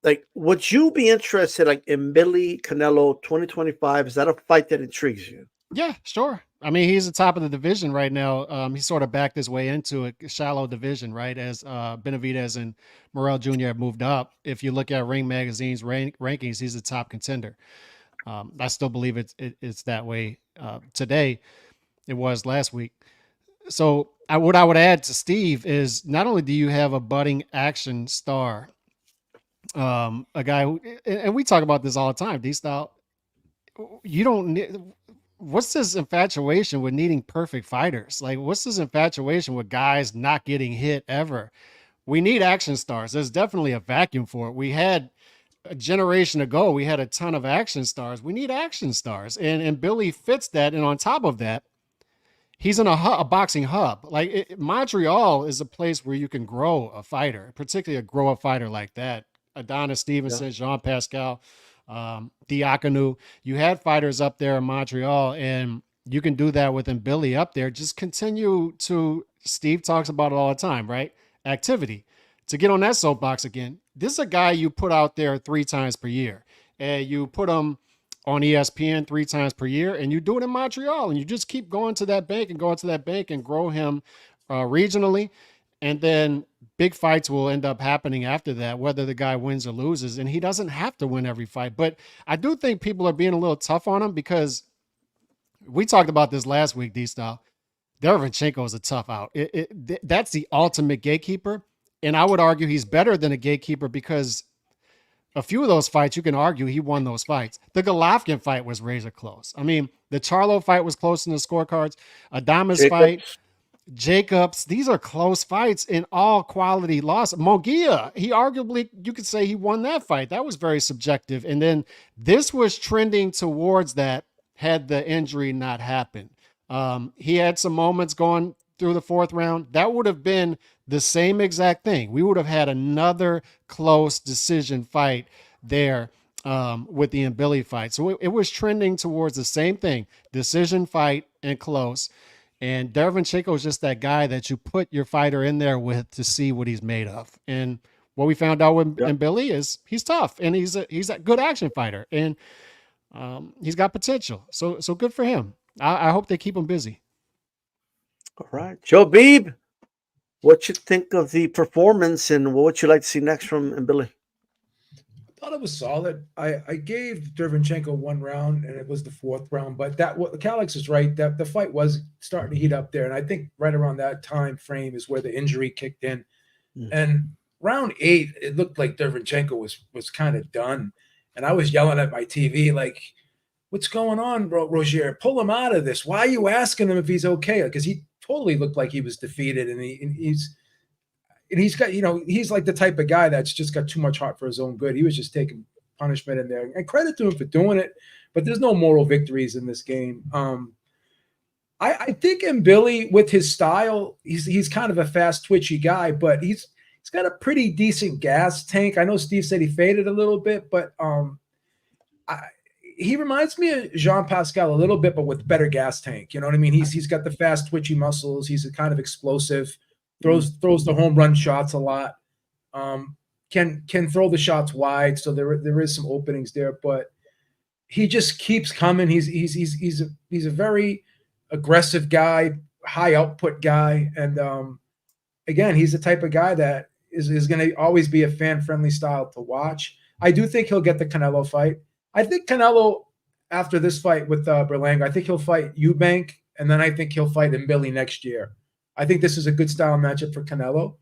Like, would you be interested, like, Mbilli, Canelo 2025? Is that a fight that intrigues you? Yeah, sure. I mean, he's the top of the division right now. He sort of backed his way into a shallow division, right? As Benavidez and Morrell Jr. have moved up. If you look at Ring Magazine's rankings, he's the top contender. I still believe it's that way today. It was last week. So what I would add to Steve is, not only do you have a budding action star, a guy who, and we talk about this all the time, D-Style, you don't need... What's this infatuation with needing perfect fighters? Like, what's this infatuation with guys not getting hit ever? We need action stars. There's definitely a vacuum for it. We had a generation ago, we had a ton of action stars. We need action stars. And Billy fits that. And on top of that, he's in a boxing hub. Like, Montreal is a place where you can grow a fighter, particularly grow a fighter like that. Adonis Stevenson, Jean Pascal, Diakonu. You had fighters up there in Montreal, and you can do that with Mbilli up there. Just continue to, Steve talks about it all the time, right? Activity. To get on that soapbox again, this is a guy you put out there 3 times per year, and you put him on ESPN 3 times per year, and you do it in Montreal, and you just keep going to that bank and grow him regionally. And then big fights will end up happening after that, whether the guy wins or loses. And he doesn't have to win every fight. But I do think people are being a little tough on him, because we talked about this last week, D-Style. Derevyanchenko is a tough out. That's the ultimate gatekeeper. And I would argue he's better than a gatekeeper, because a few of those fights, you can argue he won those fights. The Golovkin fight was razor close. I mean, the Charlo fight was close in the scorecards. Adames fight. Jacobs, these are close fights in all quality loss. Munguia, he arguably, you could say he won that fight. That was very subjective. And then this was trending towards that had the injury not happened. He had some moments going through the fourth round, that would have been the same exact thing. We would have had another close decision fight there with the Mbilli fight. So it was trending towards the same thing, decision fight and close. And Derevyanchenko is just that guy that you put your fighter in there with to see what he's made of. And what we found out with Mbilli is he's tough and he's a good action fighter, and he's got potential. So good for him. I hope they keep him busy. All right, Joe Beeb, what you think of the performance and what would you like to see next from Mbilli? I thought it was solid. I gave Derevychencko 1 round, and it was the 4th round. But Calix is right. That the fight was starting to heat up there, and I think right around that time frame is where the injury kicked in. And round 8, it looked like Derevychencko was kind of done, and I was yelling at my TV like, "What's going on, Roger? Pull him out of this. Why are you asking him if he's okay?" Because he totally looked like he was defeated, and he's got, he's like the type of guy that's just got too much heart for his own good. He was just taking punishment in there, and credit to him for doing it. But there's no moral victories in this game. I think Mbilli, with his style, he's kind of a fast, twitchy guy, but he's got a pretty decent gas tank. I know Steve said he faded a little bit, but he reminds me of Jean Pascal a little bit, but with better gas tank. You know what I mean? He's got the fast, twitchy muscles. He's kind of explosive. Throws the home run shots a lot. Can throw the shots wide, so there is some openings there, but he just keeps coming. He's a very aggressive guy, high output guy, and again, he's the type of guy that is going to always be a fan-friendly style to watch. I do think he'll get the Canelo fight. I think Canelo, after this fight with Berlanga, I think he'll fight Eubank, and then I think he'll fight Mbilli next year. I think this is a good style matchup for Canelo.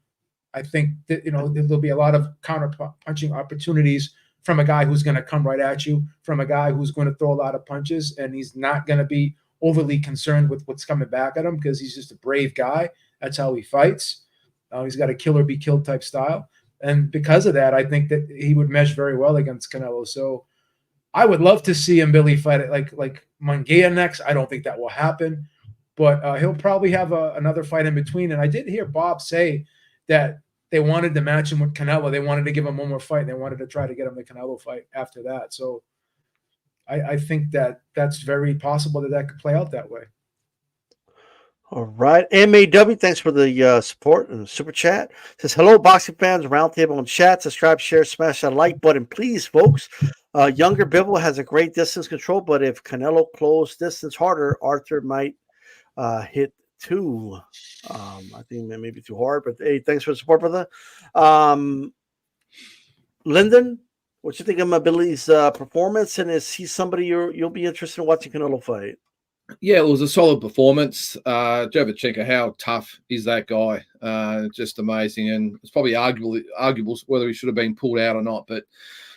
I think that, there'll be a lot of counter-punching opportunities from a guy who's going to come right at you, from a guy who's going to throw a lot of punches, and he's not going to be overly concerned with what's coming back at him because he's just a brave guy. That's how he fights. He's got a kill or be killed type style. And because of that, I think that he would mesh very well against Canelo. So I would love to see Mbilli fight it like Munguia next. I don't think that will happen. But he'll probably have another fight in between. And I did hear Bob say that they wanted to match him with Canelo. They wanted to give him one more fight. And they wanted to try to get him the Canelo fight after that. So I think that's very possible that could play out that way. All right. MAW, thanks for the support and the super chat. Says, hello, boxing fans, roundtable and chat. Subscribe, share, smash that like button, please, folks. Younger Bivol has a great distance control, but if Canelo closed distance harder, Arthur might hit 2. I think that may be too hard, but hey, thanks for the support, brother. Lyndon, what you think of Mbilli's performance, and is he somebody you'll be interested in watching Canelo fight? Yeah, it was a solid performance. Derevychencko, how tough is that guy? Just amazing, and it's probably arguable whether he should have been pulled out or not, but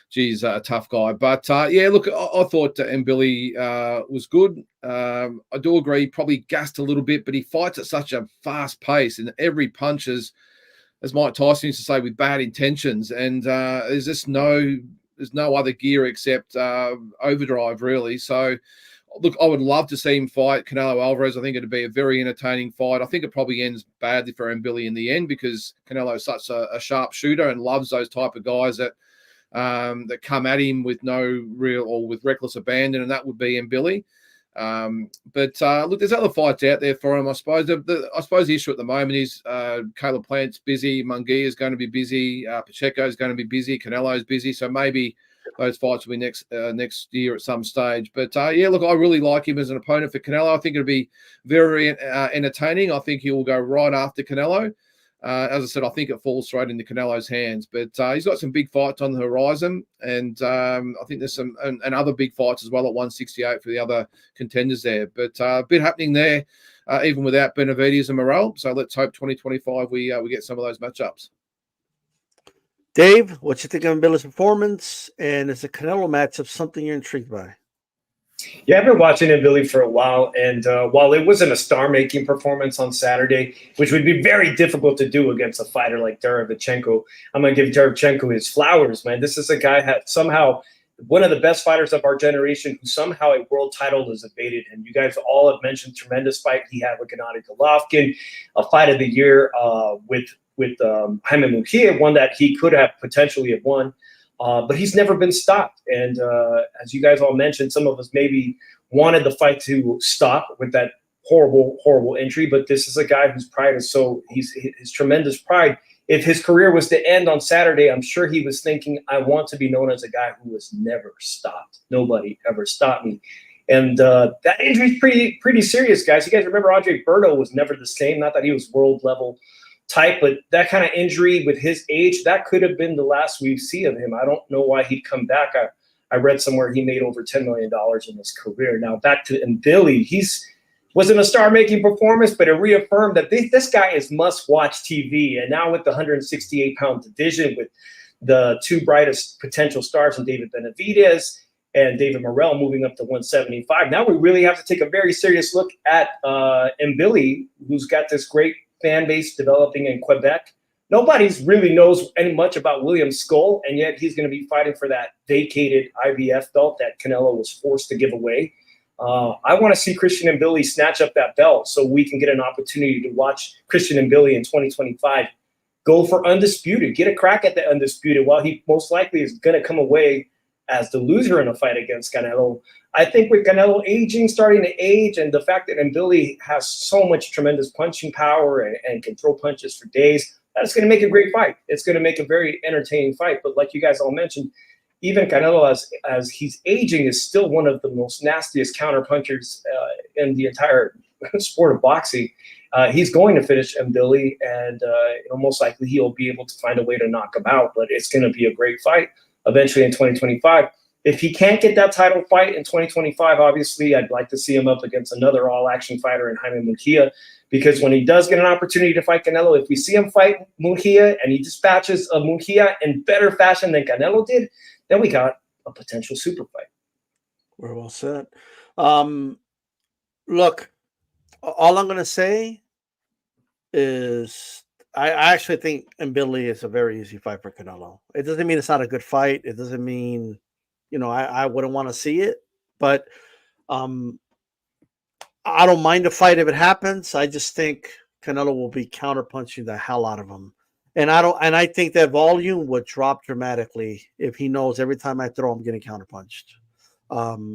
geez, a tough guy. But yeah, look, I thought Mbilli was good. I do agree, probably gassed a little bit, but he fights at such a fast pace, and every punch is, as Mike Tyson used to say, with bad intentions. And there's no other gear except overdrive, really. So, look, I would love to see him fight Canelo Alvarez. I think it'd be a very entertaining fight. I think it probably ends badly for Mbilli in the end because Canelo is such a sharp shooter and loves those type of guys that come at him with no real or with reckless abandon, and that would be Mbilli. But look, there's other fights out there for him. I suppose the issue at the moment is Caleb Plant's busy, Munguia is going to be busy, Pacheco is going to be busy, Canelo is busy, so maybe those fights will be next year at some stage. But yeah, look, I really like him as an opponent for Canelo. I think it'll be very entertaining. I think he will go right after Canelo. As I said, I think it falls straight into Canelo's hands. But he's got some big fights on the horizon, and I think there's some and other big fights as well at 168 for the other contenders there. But a bit happening there, even without Benavidez and Morel. So let's hope 2025 we get some of those matchups. Dave, what you think of Mbilli's performance, and is the Canelo matchup something you're intrigued by? Yeah, I've been watching Mbilli for a while, and while it wasn't a star-making performance on Saturday, which would be very difficult to do against a fighter like Derevychencko, I'm going to give Derevychencko his flowers, man. This is a guy that somehow one of the best fighters of our generation, who somehow a world title is evaded him. You guys all have mentioned tremendous fight he had with Gennady Golovkin, a fight of the year with Haymon Murtazaliev, one that he could have potentially have won. But he's never been stopped. And as you guys all mentioned, some of us maybe wanted the fight to stop with that horrible, horrible injury. But this is a guy whose pride is his tremendous pride. If his career was to end on Saturday, I'm sure he was thinking, I want to be known as a guy who was never stopped. Nobody ever stopped me. And that injury is pretty serious, guys. You guys remember Andre Berto was never the same. Not that he was world level type, but that kind of injury with his age, that could have been the last we see of him. I don't know why he'd come back. I read somewhere he made over $10 million in his career. Now back to Mbilli, wasn't a star-making performance, but it reaffirmed that this guy is must-watch TV. And now with the 168-pound division, with the two brightest potential stars in David Benavidez and David Morrell moving up to 175, now we really have to take a very serious look at Mbilli, who's got this great fan base developing in Quebec. Nobody's really knows any much about William Skull, and yet he's going to be fighting for that vacated IBF belt that Canelo was forced to give away. I want to see Christian Mbilli snatch up that belt so we can get an opportunity to watch Christian Mbilli in 2025 go for Undisputed, get a crack at the Undisputed, while he most likely is going to come away as the loser in a fight against Canelo. I think with Canelo starting to age, and the fact that Mbilli has so much tremendous punching power and can throw punches for days, that's going to make a great fight. It's going to make a very entertaining fight. But like you guys all mentioned, even Canelo, as he's aging, is still one of the most nastiest counterpunchers in the entire sport of boxing. He's going to finish Mbilli, and most likely he'll be able to find a way to knock him out. But it's going to be a great fight eventually in 2025. If he can't get that title fight in 2025, obviously I'd like to see him up against another all-action fighter in Haymon Murtazaliev, because when he does get an opportunity to fight Canelo, if we see him fight Murtazaliev and he dispatches a Murtazaliev in better fashion than Canelo did, then we got a potential super fight. We're well said. Look, all I'm going to say is I actually think Mbilli is a very easy fight for Canelo. It doesn't mean it's not a good fight. It doesn't mean, I wouldn't want to see it. But I don't mind the fight if it happens. I just think Canelo will be counterpunching the hell out of him. And I think that volume would drop dramatically if he knows every time I throw, I'm getting counterpunched.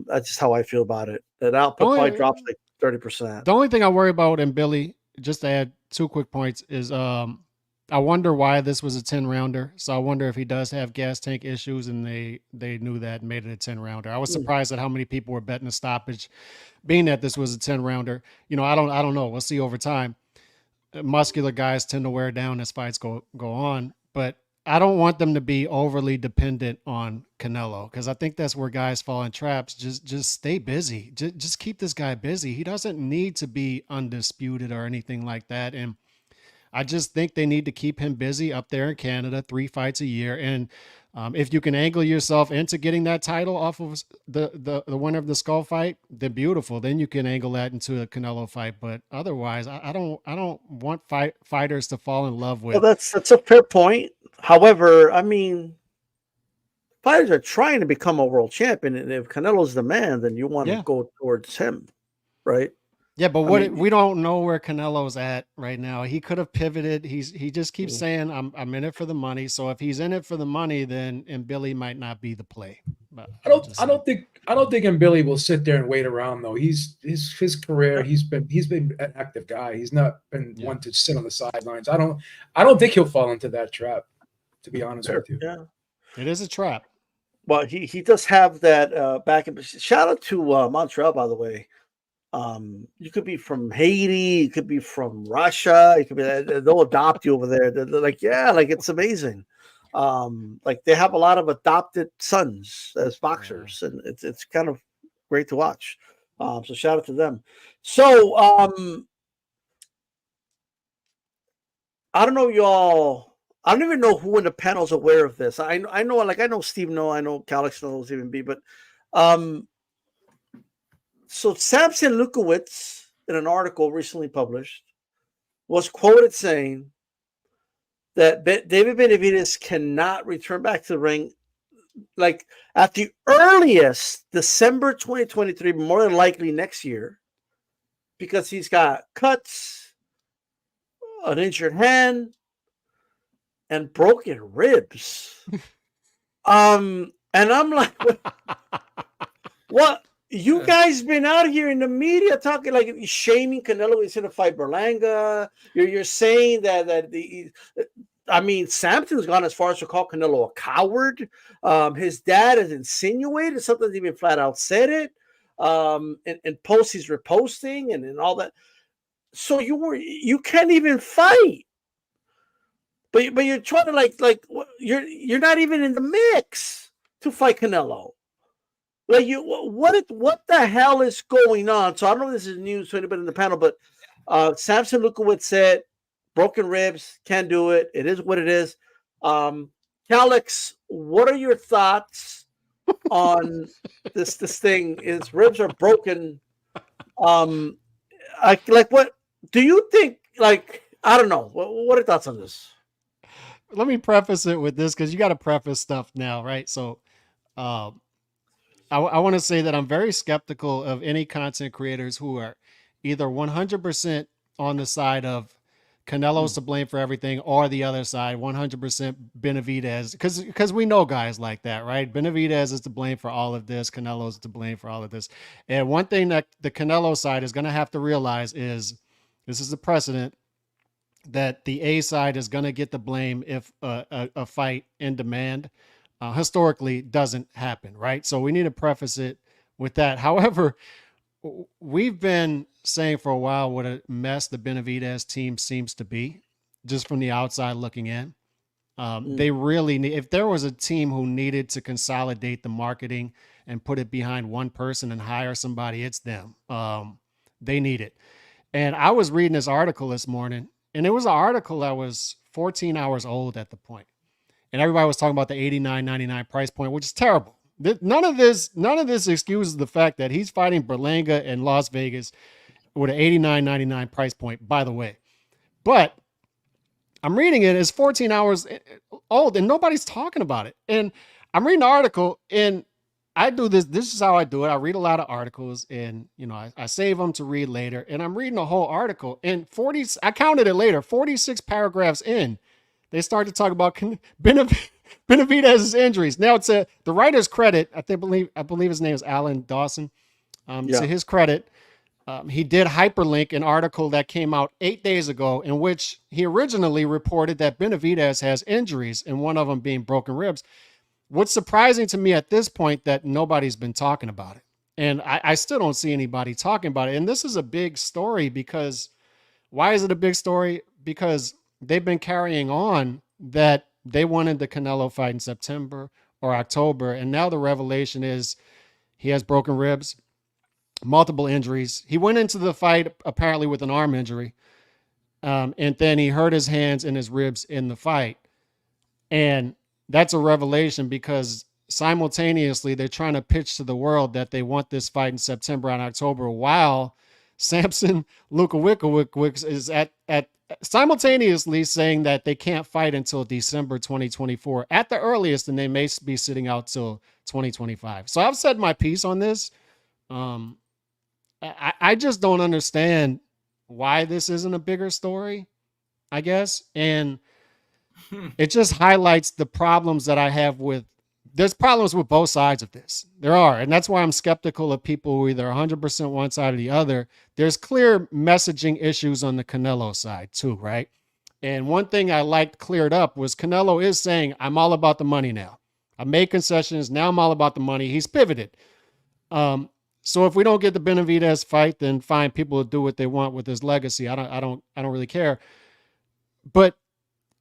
That's just how I feel about it. That output probably drops like 30%. The only thing I worry about in Mbilli, just to add 2 quick points, is I wonder why this was a 10-rounder. So I wonder if he does have gas tank issues, and they knew that and made it a 10-rounder. I was surprised at how many people were betting a stoppage, being that this was a 10-rounder. I don't know. We'll see over time. Muscular guys tend to wear down as fights go on, but I don't want them to be overly dependent on Canelo, because I think that's where guys fall in traps. Just stay busy. Just keep this guy busy. He doesn't need to be undisputed or anything like that. And I just think they need to keep him busy up there in Canada, 3 fights a year. And if you can angle yourself into getting that title off of the winner of the Skull fight, then beautiful. Then you can angle that into a Canelo fight. But otherwise, I don't want fighters to fall in love with. Well, that's a fair point. However, I mean, fighters are trying to become a world champion, and if Canelo's the man, then you want to go towards him, right? Yeah, but we don't know where Canelo's at right now. He could have pivoted. He just keeps saying, I'm in it for the money. So if he's in it for the money, then Mbilli might not be the play. But I don't think Mbilli will sit there and wait around though. His career, he's been an active guy. He's not been one to sit on the sidelines. I don't think he'll fall into that trap, to be honest with you. Yeah. It is a trap. Well, he does have that back. Shout out to Montreal, by the way. You could be from Haiti, you could be from Russia, you could be, they'll adopt you over there. They're like, yeah, like it's amazing. Like they have a lot of adopted sons as boxers, and it's kind of great to watch. So shout out to them. So I don't know, y'all. I don't even know who in the panel is aware of this. I know Steve knows, I know Calix knows, even B, but so Samson Lukowitz, in an article recently published, was quoted saying that David Benavidez cannot return back to the ring like at the earliest, December 2023, more than likely next year, because he's got cuts, an injured hand, and broken ribs. And I'm like, what? You guys been out here in the media talking like shaming Canelo is going to fight Berlanga. You're saying that Sampson's gone as far as to call Canelo a coward. His dad has insinuated, sometimes even flat out said it. And posts he's reposting and all that. So you can't even fight. But you're trying to you're not even in the mix to fight Canelo. Like what the hell is going on? So I don't know if this is news to anybody in the panel, but Samson Lukowitz said broken ribs, can't do it. It is what it is. Calix, what are your thoughts on this thing? His ribs are broken. What do you think? Like, I don't know. What are your thoughts on this? Let me preface it with this because you got to preface stuff now, right? So, I want to say that I'm very skeptical of any content creators who are either 100% on the side of Canelo's to blame for everything, or the other side, 100% Benavidez, because we know guys like that, right? Benavidez is to blame for all of this. Canelo's to blame for all of this. And one thing that the Canelo side is going to have to realize is this is a precedent that the A side is going to get the blame if a fight in demand historically doesn't happen, right? So we need to preface it with that. However, we've been saying for a while what a mess the Benavidez team seems to be, just from the outside looking in. They really need, if there was a team who needed to consolidate the marketing and put it behind one person and hire somebody, it's them. They need it. And I was reading this article this morning, and it was an article that was 14 hours old at the point. And everybody was talking about the $89.99 price point, which is terrible. None of this excuses the fact that he's fighting Berlanga in Las Vegas with an $89.99 price point, by the way. But I'm reading it, it's 14 hours old and nobody's talking about it. And I'm reading the article, and I do this. This is how I do it. I read a lot of articles, and I save them to read later. And I'm reading the whole article, and I counted it later, 46 paragraphs in, they start to talk about Benavidez's injuries. Now, to the writer's credit, I believe his name is Alan Dawson. To his credit, he did hyperlink an article that came out 8 days ago, in which he originally reported that Benavidez has injuries, and one of them being broken ribs. What's surprising to me at this point that nobody's been talking about it, and I still don't see anybody talking about it. And this is a big story because why is it a big story? Because they've been carrying on that they wanted the Canelo fight in September or October. And now the revelation is he has broken ribs, multiple injuries. He went into the fight apparently with an arm injury. And then he hurt his hands and his ribs in the fight. And that's a revelation because simultaneously they're trying to pitch to the world that they want this fight in September and October, while Samson Lukowicz is at simultaneously saying that they can't fight until December 2024 at the earliest, and they may be sitting out till 2025. So I've said my piece on this. I just don't understand why this isn't a bigger story, I guess. And it just highlights the problems that I have there's problems with both sides of this. There are. And that's why I'm skeptical of people who are either 100% one side or the other. There's clear messaging issues on the Canelo side too, right? And one thing I liked cleared up was Canelo is saying, I'm all about the money now. I made concessions. Now I'm all about the money. He's pivoted. So if we don't get the Benavidez fight, then fine, people will do what they want with his legacy. I don't really care. But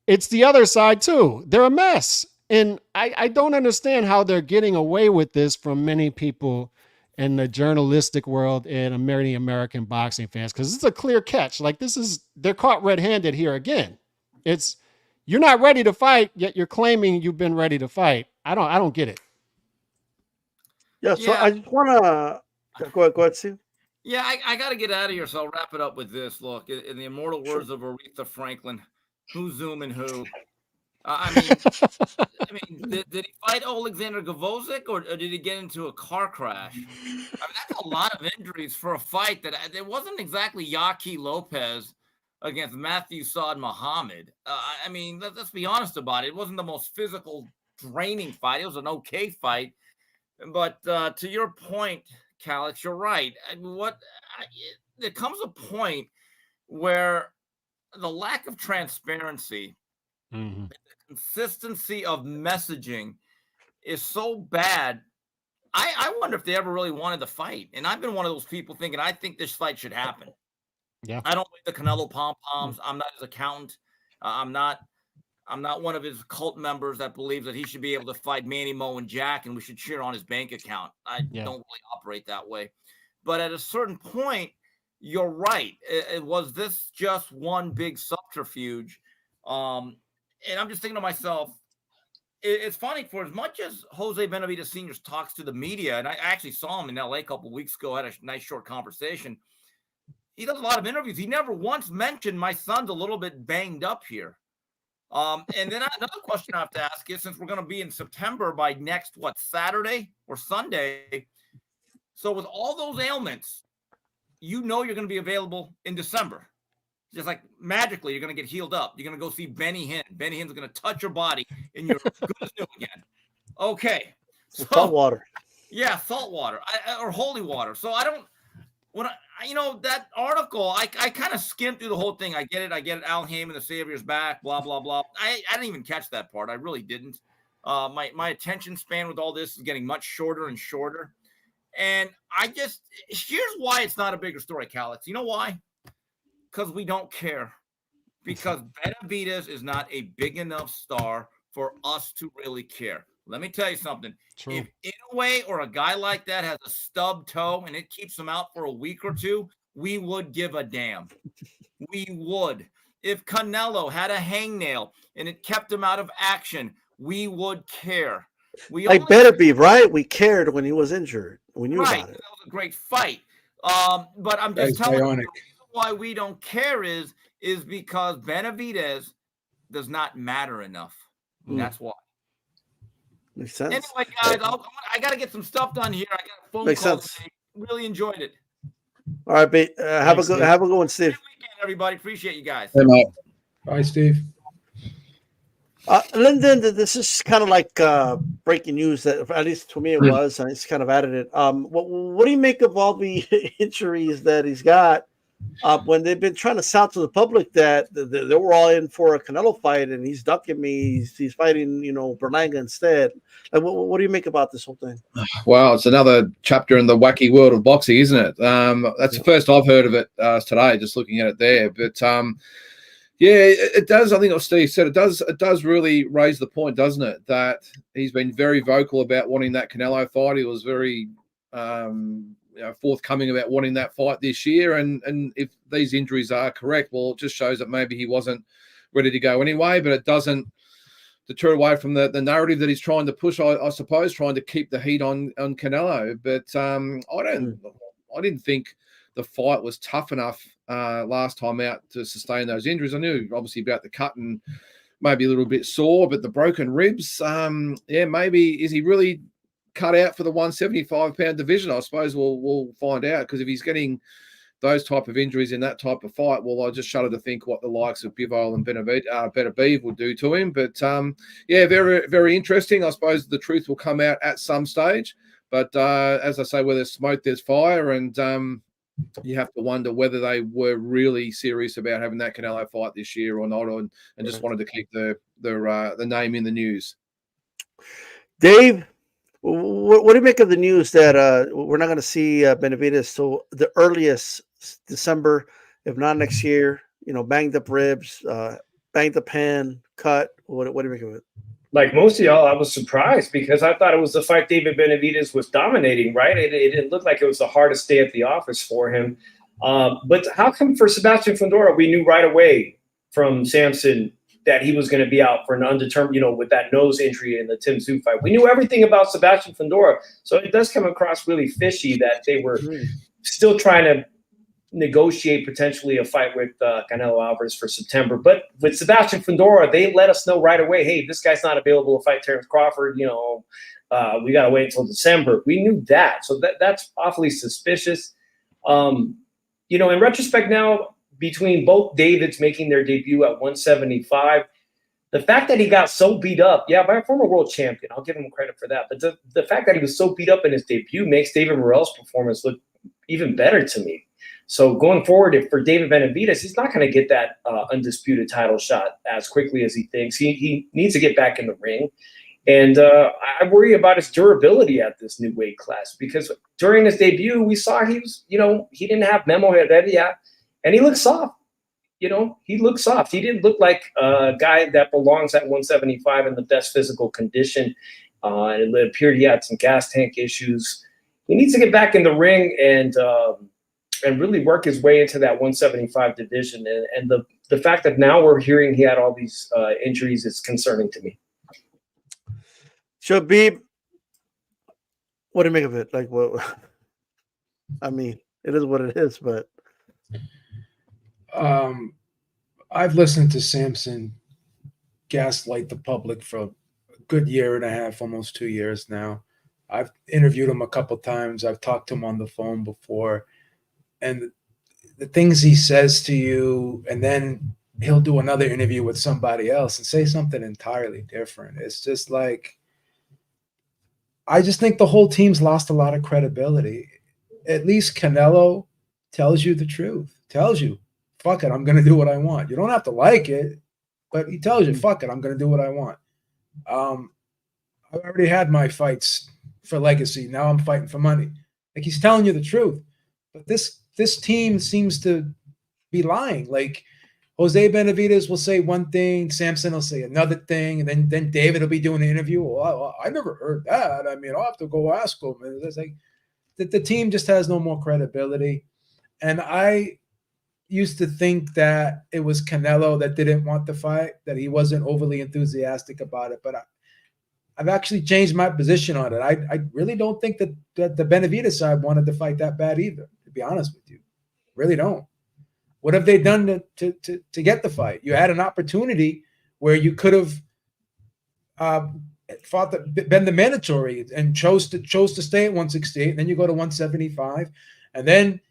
it's the other side too. They're a mess. And I don't understand how they're getting away with this from many people in the journalistic world and many American boxing fans, because it's a clear catch. Like they're caught red-handed here again. You're not ready to fight, yet you're claiming you've been ready to fight. I don't get it. Yeah, so I just want to go ahead, Steve. Yeah, I got to get out of here, so I'll wrap it up with this. Look, in the immortal words of Aretha Franklin, who's zooming who? I mean, did he fight Alexander Gavozic or did he get into a car crash? I mean, that's a lot of injuries for a fight that it wasn't exactly Yaqui Lopez against Matthew Saad Muhammad. I mean, let's be honest about it. It wasn't the most physical, draining fight. It was an okay fight. But to your point, Calix, you're right. I mean, there comes a point where the lack of transparency, the consistency of messaging is so bad. I wonder if they ever really wanted to fight. And I've been one of those people thinking, I think this fight should happen. Yeah. I don't like the Canelo pom-poms. I'm not his accountant. I'm not one of his cult members that believes that he should be able to fight Manny, Mo, and Jack, and we should cheer on his bank account. I don't really operate that way. But at a certain point, you're right. Was this just one big subterfuge? And I'm just thinking to myself, it's funny, for as much as Jose Benavidez Sr. talks to the media, and I actually saw him in LA a couple of weeks ago, had a nice short conversation. He does a lot of interviews. He never once mentioned my son's a little bit banged up here. And then another question I have to ask is, since we're going to be in September by next, Saturday or Sunday. So with all those ailments, you're going to be available in December. Just like magically, you're going to get healed up. You're going to go see Benny Hinn. Benny Hinn's going to touch your body and you're good as new again. Okay. So, salt water. Yeah, salt water or holy water. So that article, I kind of skimmed through the whole thing. I get it. Al Haymon, the Savior's back, blah, blah, blah. I didn't even catch that part. I really didn't. My attention span with all this is getting much shorter and shorter. And here's why it's not a bigger story, Calix. You know why? Because we don't care. Because Benavidez is not a big enough star for us to really care. Let me tell you something. True. If Inoue or a guy like that has a stub toe and it keeps him out for a week or two, we would give a damn. We would. If Canelo had a hangnail and it kept him out of action, we would care. Like Beterbiev, right? We cared when he was injured. We knew about it. That was a great fight. But I'm just telling you, the reason why we don't care is because Benavidez does not matter enough. That's why. Makes sense. Anyway, guys, I got to get some stuff done here. I got a phone call today. Really enjoyed it. All right, have a good one, Steve. Good weekend, everybody. Appreciate you guys. Hey, mate. Bye, Steve. Lyndon, this is kind of like breaking news. That at least to me it was. I just kind of added it. What do you make of all the injuries that he's got? When they've been trying to sound to the public that they were all in for a Canelo fight and he's ducking me, he's fighting, Berlanga instead. Like, what do you make about this whole thing? Well, it's another chapter in the wacky world of boxing, isn't it? That's the first I've heard of it today, just looking at it there. But yeah, it does. I think what Steve said, it does really raise the point, doesn't it? That he's been very vocal about wanting that Canelo fight. He was very forthcoming about wanting that fight this year, and if these injuries are correct, well, it just shows that maybe he wasn't ready to go anyway. But it doesn't deter away from the narrative that he's trying to push. I suppose trying to keep the heat on Canelo. But I didn't think the fight was tough enough last time out to sustain those injuries. I knew obviously about the cut and maybe a little bit sore, but the broken ribs, maybe is he really cut out for the 175-pound division? I suppose we'll find out, because if he's getting those type of injuries in that type of fight, well, I just shudder to think what the likes of Bivol and Beterbiev will do to him. But very, very interesting. I suppose the truth will come out at some stage. But as I say, where there's smoke, there's fire, and you have to wonder whether they were really serious about having that Canelo fight this year or not, and just wanted to keep the name in the news. Dave, what do you make of the news that we're not going to see Benavidez till the earliest December, if not next year? Banged up ribs, banged up hand, cut. What do you make of it? Like most of y'all, I was surprised because I thought it was the fight David Benavidez was dominating, right? It didn't look like it was the hardest day at the office for him. But how come for Sebastian Fundora, we knew right away from Samson that he was going to be out for an undetermined, with that nose injury in the Tim Tszyu fight. We knew everything about Sebastian Fundora. So it does come across really fishy that they were still trying to negotiate potentially a fight with Canelo Alvarez for September. But with Sebastian Fundora, they let us know right away, hey, this guy's not available to fight Terence Crawford. We got to wait until December. We knew that. So that's awfully suspicious. In retrospect now, between both Davids making their debut at 175, the fact that he got so beat up, by a former world champion, I'll give him credit for that. But the fact that he was so beat up in his debut makes David Morrell's performance look even better to me. So going forward, for David Benavidez, he's not going to get that undisputed title shot as quickly as he thinks. He needs to get back in the ring. And I worry about his durability at this new weight class, because during his debut, we saw he was, he didn't have Memo Heredia, and he looked soft. He looked soft. He didn't look like a guy that belongs at 175 in the best physical condition. And it appeared he had some gas tank issues. He needs to get back in the ring and really work his way into that 175 division. And the fact that now we're hearing he had all these injuries is concerning to me. Shabib, what do you make of it? Like, what? I mean, it is what it is, but I've listened to Samson gaslight the public for a good year and a half, almost 2 years now. I've interviewed him a couple times. I've talked to him on the phone before, and the things he says to you, and then he'll do another interview with somebody else and say something entirely different. It's just like, I just think the whole team's lost a lot of credibility. At least Canelo tells you the truth, tells you, fuck it, I'm going to do what I want. You don't have to like it, but he tells you, fuck it, I'm going to do what I want. I already had my fights for legacy. Now I'm fighting for money. Like, he's telling you the truth. But this team seems to be lying. Like, Jose Benavidez will say one thing, Samson will say another thing, and then David will be doing an interview. Well, I never heard that. I mean, I'll have to go ask him. And it's like the team just has no more credibility. And I used to think that it was Canelo that didn't want the fight, that he wasn't overly enthusiastic about it. But I've actually changed my position on it. I really don't think that the Benavidez side wanted to fight that bad either, to be honest with you. Really don't. What have they done to get the fight? You had an opportunity where you could have been the mandatory and chose to stay at 168, and then you go to 175, and then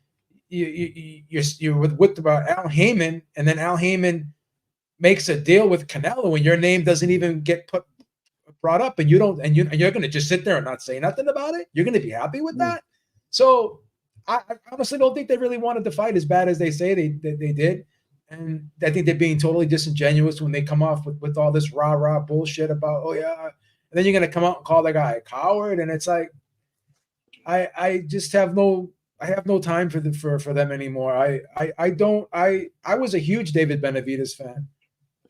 you're with Al Haymon, and then Al Haymon makes a deal with Canelo, and your name doesn't even get brought up, and you're going to just sit there and not say nothing about it. You're going to be happy with that. So I honestly don't think they really wanted to fight as bad as they say they did. And I think they're being totally disingenuous when they come off with all this rah-rah bullshit about, oh, yeah. And then you're going to come out and call the guy a coward. And it's like, I just have no time for them anymore. I was a huge David Benavidez fan.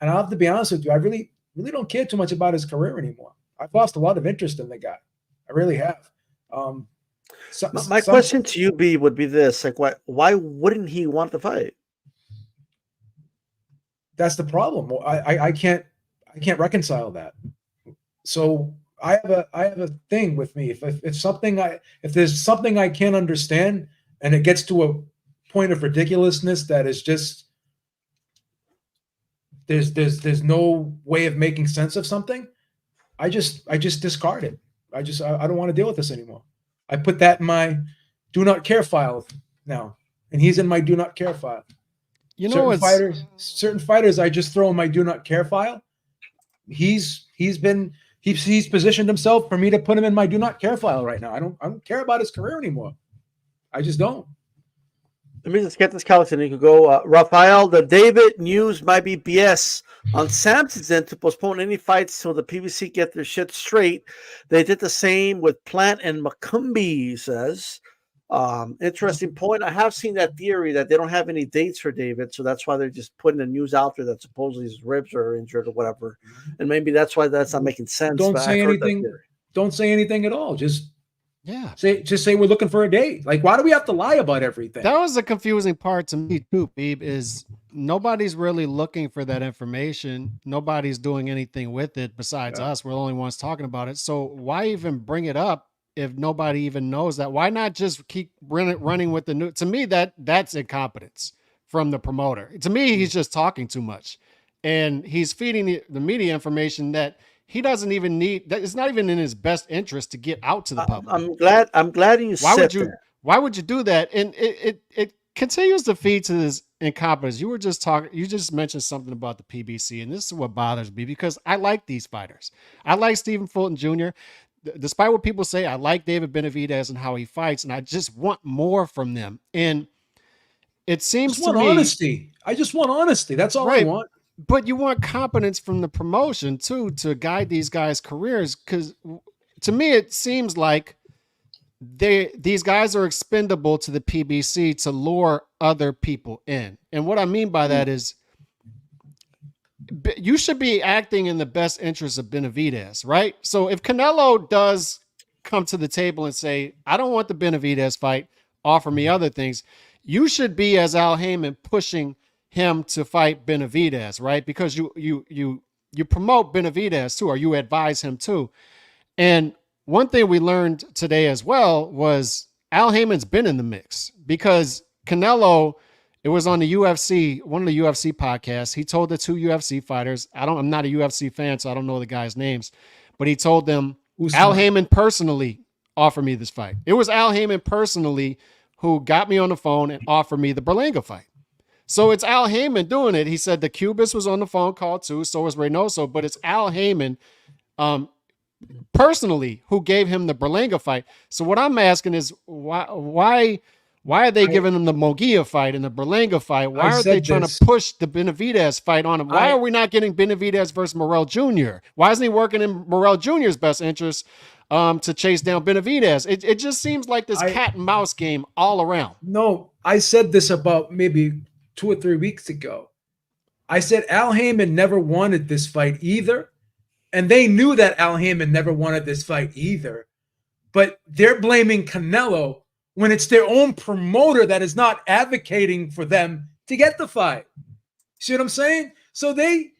And I'll have to be honest with you, I really don't care too much about his career anymore. I've lost a lot of interest in the guy. I really have. My question to you, B, would be this: like, why wouldn't he want the fight? That's the problem. I can't reconcile that. So I have a thing with me. If there's something I can't understand, and it gets to a point of ridiculousness that is just there's no way of making sense of something, I just discard it. I don't want to deal with this anymore. I put that in my do not care file now, and he's in my do not care file. You know, certain fighters I just throw in my do not care file. He's positioned himself for me to put him in my do not care file right now. I don't care about his career anymore. I just don't. Let me just get this Callison. You can go, Rafael. The David news might be BS on Samson's end to postpone any fights till the PBC get their shit straight. They did the same with Plant and Macumbi, he says. Interesting point. I have seen that theory that they don't have any dates for David, so that's why they're just putting the news out there that supposedly his ribs are injured or whatever, and maybe that's why that's not making sense. Don't say anything. Don't say anything at all. Just say we're looking for a date. Like, why do we have to lie about everything? That was the confusing part to me too, Beeb, is nobody's really looking for that information. Nobody's doing anything with it besides us. We're the only ones talking about it. So why even bring it up if nobody even knows that? Why not just keep running with the new? To me, that's incompetence from the promoter. To me, he's just talking too much, and he's feeding the media information that he doesn't even need. That it's not even in his best interest to get out to the public. I'm glad you said that. Why would you do that? And it continues to feed to this incompetence. You just mentioned something about the PBC, and this is what bothers me because I like these fighters. I like Stephen Fulton Jr. Despite what people say, I like David Benavidez and how he fights, and I just want more from them. And it seems to me honesty. I just want honesty. That's all I want. But you want competence from the promotion too to guide these guys' careers. Because to me, it seems like these guys are expendable to the PBC to lure other people in. And what I mean by that is you should be acting in the best interest of Benavidez, right? So if Canelo does come to the table and say, I don't want the Benavidez fight, offer me other things, you should be, as Al Haymon, pushing him to fight Benavidez, right? Because you promote Benavidez too, or you advise him too. And one thing we learned today as well was Al Haymon's been in the mix because Canelo, it was on the UFC, one of the UFC podcasts. He told the two UFC fighters, I'm not a UFC fan, so I don't know the guys' names, but he told them, Al Haymon personally offered me this fight. It was Al Haymon personally who got me on the phone and offered me the Berlanga fight. So it's Al Haymon doing it. He said the Cubist was on the phone call too, so was Reynoso, but it's Al Haymon personally who gave him the Berlanga fight. So what I'm asking is why are they giving him the Munguia fight and the Berlanga fight? Why are they trying to push the Benavidez fight on him? Why are we not getting Benavidez versus Morrell Jr.? Why isn't he working in Morrell Jr.'s best interest to chase down Benavidez? It just seems like this cat and mouse game all around. No, I said this about maybe 2 or 3 weeks ago. I said Al Haymon never wanted this fight either. And they knew that Al Haymon never wanted this fight either. But they're blaming Canelo when it's their own promoter that is not advocating for them to get the fight. See what I'm saying? So they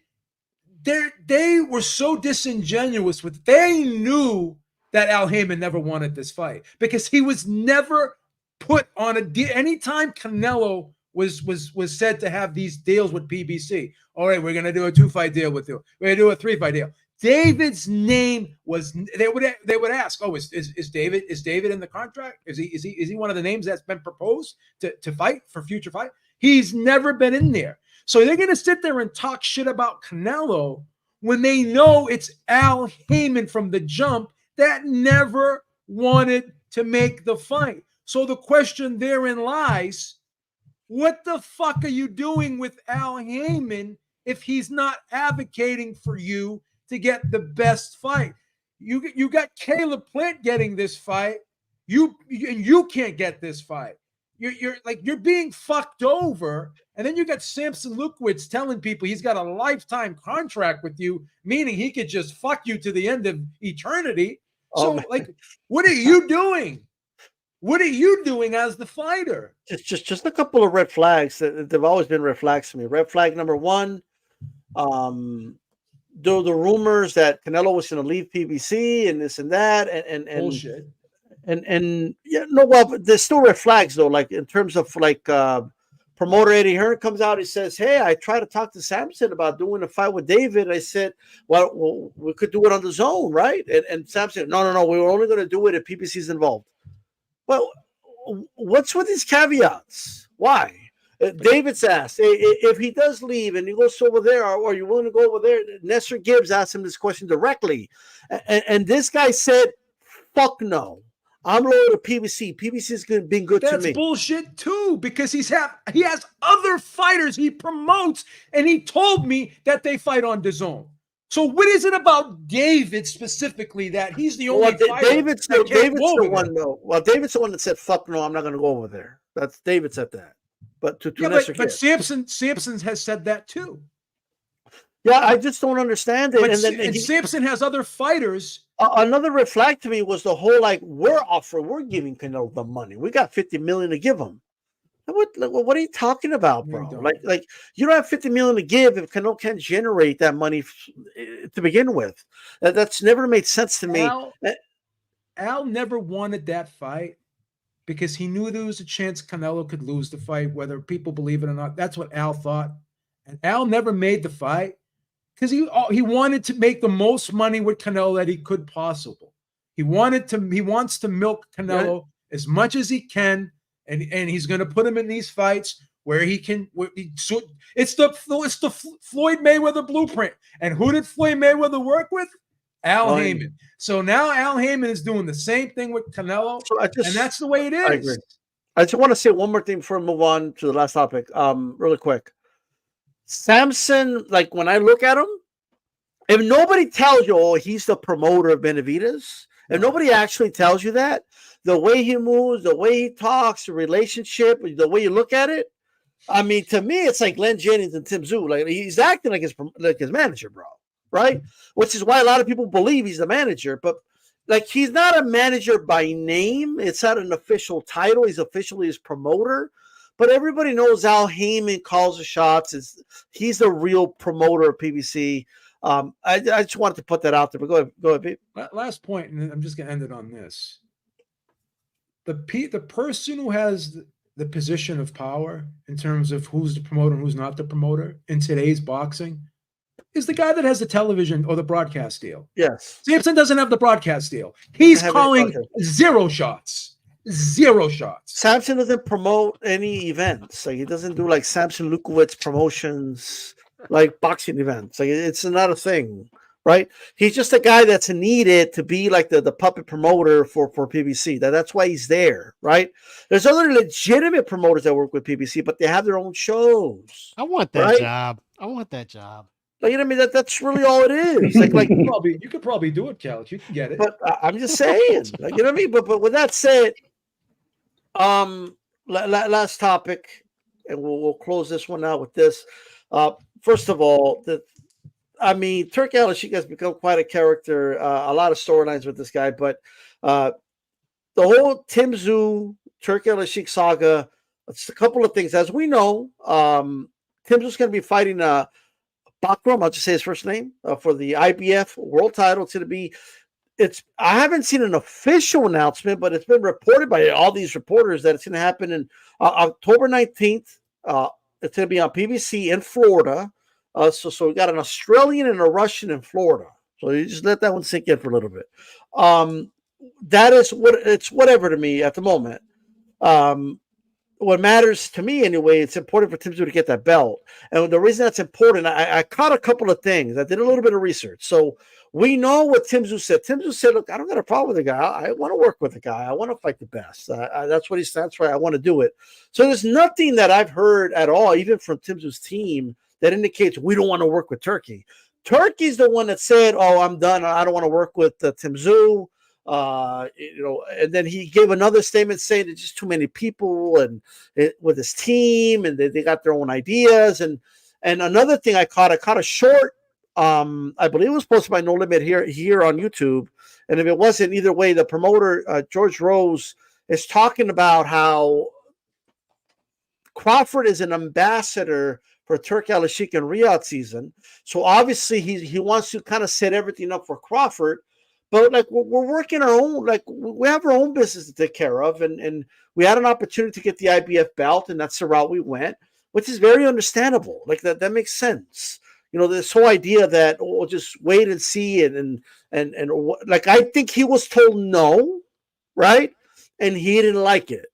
were so disingenuous with, they knew that Al Haymon never wanted this fight because he was never put on a deal. Anytime Canelo was said to have these deals with PBC, all right, we're going to do a 2-fight deal with you. We're going to do a 3-fight deal. David's name was, they would ask, oh, is David in the contract? Is he one of the names that's been proposed to fight for future fight? He's never been in there. So they're going to sit there and talk shit about Canelo when they know it's Al Haymon from the jump that never wanted to make the fight. So the question therein lies, what the fuck are you doing with Al Haymon if he's not advocating for you to get the best fight? You got Caleb Plant getting this fight. You can't get this fight. You're being fucked over. And then you got Samson Lukowitz telling people he's got a lifetime contract with you, meaning he could just fuck you to the end of eternity. So what are you doing? What are you doing as the fighter? Just a couple of red flags. They've always been red flags to me. Red flag number one, the rumors that Canelo was going to leave PBC and this and that, and bullshit. And yeah, no, well, but there's still red flags though. Like in terms of promoter Eddie Hearn comes out, he says, "Hey, I tried to talk to Samson about doing a fight with David." I said, "Well, we could do it on the zone, right?" And Samson, no, we were only going to do it if PBC's involved. Well, what's with these caveats? Why? David's asked, if he does leave and he goes over there, or are you willing to go over there? Nestor Gibbs asked him this question directly. And this guy said, fuck no. I'm loyal to PBC. PBC's been good to me. That's bullshit too, because he has other fighters he promotes, and he told me that they fight on DAZN. So what is it about David specifically that he's the only fighter? David's the one, though. Well, David's the one that said, fuck no, I'm not going to go over there. That's David said that. But but Samson has said that too. Yeah, I just don't understand it. And Samson has other fighters. Another red flag to me was the whole we're giving Canelo the money. We got $50 million to give him. What are you talking about, bro? Like you don't have $50 million to give if Canelo can't generate that money to begin with. That's never made sense to me. Al never wanted that fight because he knew there was a chance Canelo could lose the fight, whether people believe it or not. That's what Al thought. And Al never made the fight because he wanted to make the most money with Canelo that he could possible. He wants to milk Canelo as much as he can, and he's going to put him in these fights where he can. It's the Floyd Mayweather blueprint. And who did Floyd Mayweather work with? Al Haymon. So now Al Haymon is doing the same thing with Canelo, and that's the way it is. I agree. I just want to say one more thing before we move on to the last topic. Really quick. Samson, like when I look at him, if nobody tells you, oh, he's the promoter of Benavidez, if nobody actually tells you that, the way he moves, the way he talks, the relationship, the way you look at it, I mean, to me, it's like Glenn Jennings and Tim Tszyu. Like he's acting like his manager, bro. Right? Which is why a lot of people believe he's the manager, but like he's not a manager by name. It's not an official title. He's officially his promoter, but everybody knows Al Haymon calls the shots. He's the real promoter of PBC. I just wanted to put that out there, but go ahead, Pete. Last point, and I'm just going to end it on this. The person who has the position of power in terms of who's the promoter and who's not the promoter in today's boxing is the guy that has the television or the broadcast deal. Yes. Samson doesn't have the broadcast deal. He's calling zero shots. Zero shots. Samson doesn't promote any events. Like he doesn't do like Samson Lukowitz promotions, like boxing events. Like it's not a thing, right? He's just a guy that's needed to be like the puppet promoter for PBC. That's why he's there, right? There's other legitimate promoters that work with PBC, but they have their own shows. I want that job. I want that job. Like, you know what I mean? That's really all it is. Like you could probably do it, Cal. You can get it. But I'm just saying, like, you know what I mean? But with that said, last topic, and we'll close this one out with this. First of all, Turki Al-Sheikh has become quite a character. A lot of storylines with this guy, but the whole Tim Tszyu, Turki Al-Sheikh saga. It's a couple of things, as we know. Tim Tszyu's going to be fighting Bamhram, I'll just say his first name, for the IBF world title. It's going to be, I haven't seen an official announcement, but it's been reported by all these reporters that it's going to happen in October 19th. It's going to be on PBC in Florida. So we got an Australian and a Russian in Florida. So you just let that one sink in for a little bit. That is it's whatever to me at the moment. What matters to me anyway, it's important for Tim Tszyu to get that belt. And the reason that's important, I caught a couple of things. I did a little bit of research. So we know what Tim Tszyu said. Tim Tszyu said, look, I don't got a problem with the guy. I want to work with the guy. I want to fight the best. That's what he stands for. I want to do it. So there's nothing that I've heard at all, even from Tim Tszyu's team, that indicates we don't want to work with Turki. Turki's the one that said, oh, I'm done. I don't want to work with Tim Tszyu. And then he gave another statement saying there's just too many people and with his team, and they got their own ideas. And another thing I caught a short, I believe it was posted by No Limit here on YouTube. And if it wasn't, either way, the promoter, George Rose, is talking about how Crawford is an ambassador for Turki Al-Sheikh in Riyadh season. So obviously he wants to kind of set everything up for Crawford. But like we're working our own, like we have our own business to take care of, and we had an opportunity to get the IBF belt, and that's the route we went, which is very understandable. Like that makes sense. You know, this whole idea that we'll just wait and see, and like I think he was told no, right, and he didn't like it.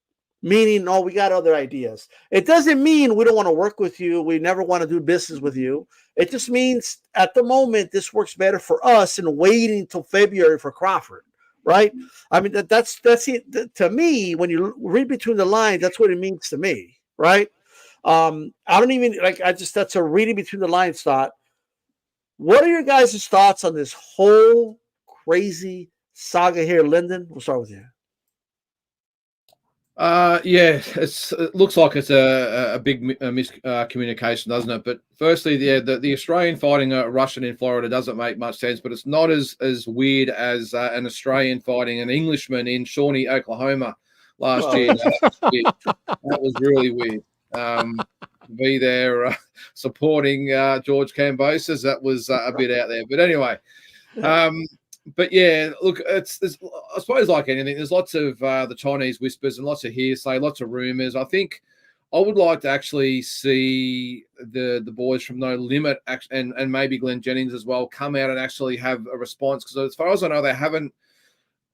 Meaning, oh, we got other ideas. It doesn't mean we don't want to work with you. We never want to do business with you. It just means at the moment, this works better for us than waiting until February for Crawford, right? I mean, that's it. To me, when you read between the lines, that's what it means to me, right? I don't even, that's a reading between the lines thought. What are your guys' thoughts on this whole crazy saga here? Lyndon, we'll start with you. It looks like it's a big miscommunication, doesn't it? But firstly, the Australian fighting a Russian in Florida doesn't make much sense, but it's not as weird as an Australian fighting an Englishman in Shawnee, Oklahoma last year. That was really weird. Be there supporting George Kambosos, that was a bit out there. But anyway, but yeah, look, it's I suppose like anything, there's lots of the Chinese whispers and lots of hearsay, lots of rumors. I think I would like to actually see the boys from No Limit and maybe Glenn Jennings as well come out and actually have a response, because as far as I know, they haven't,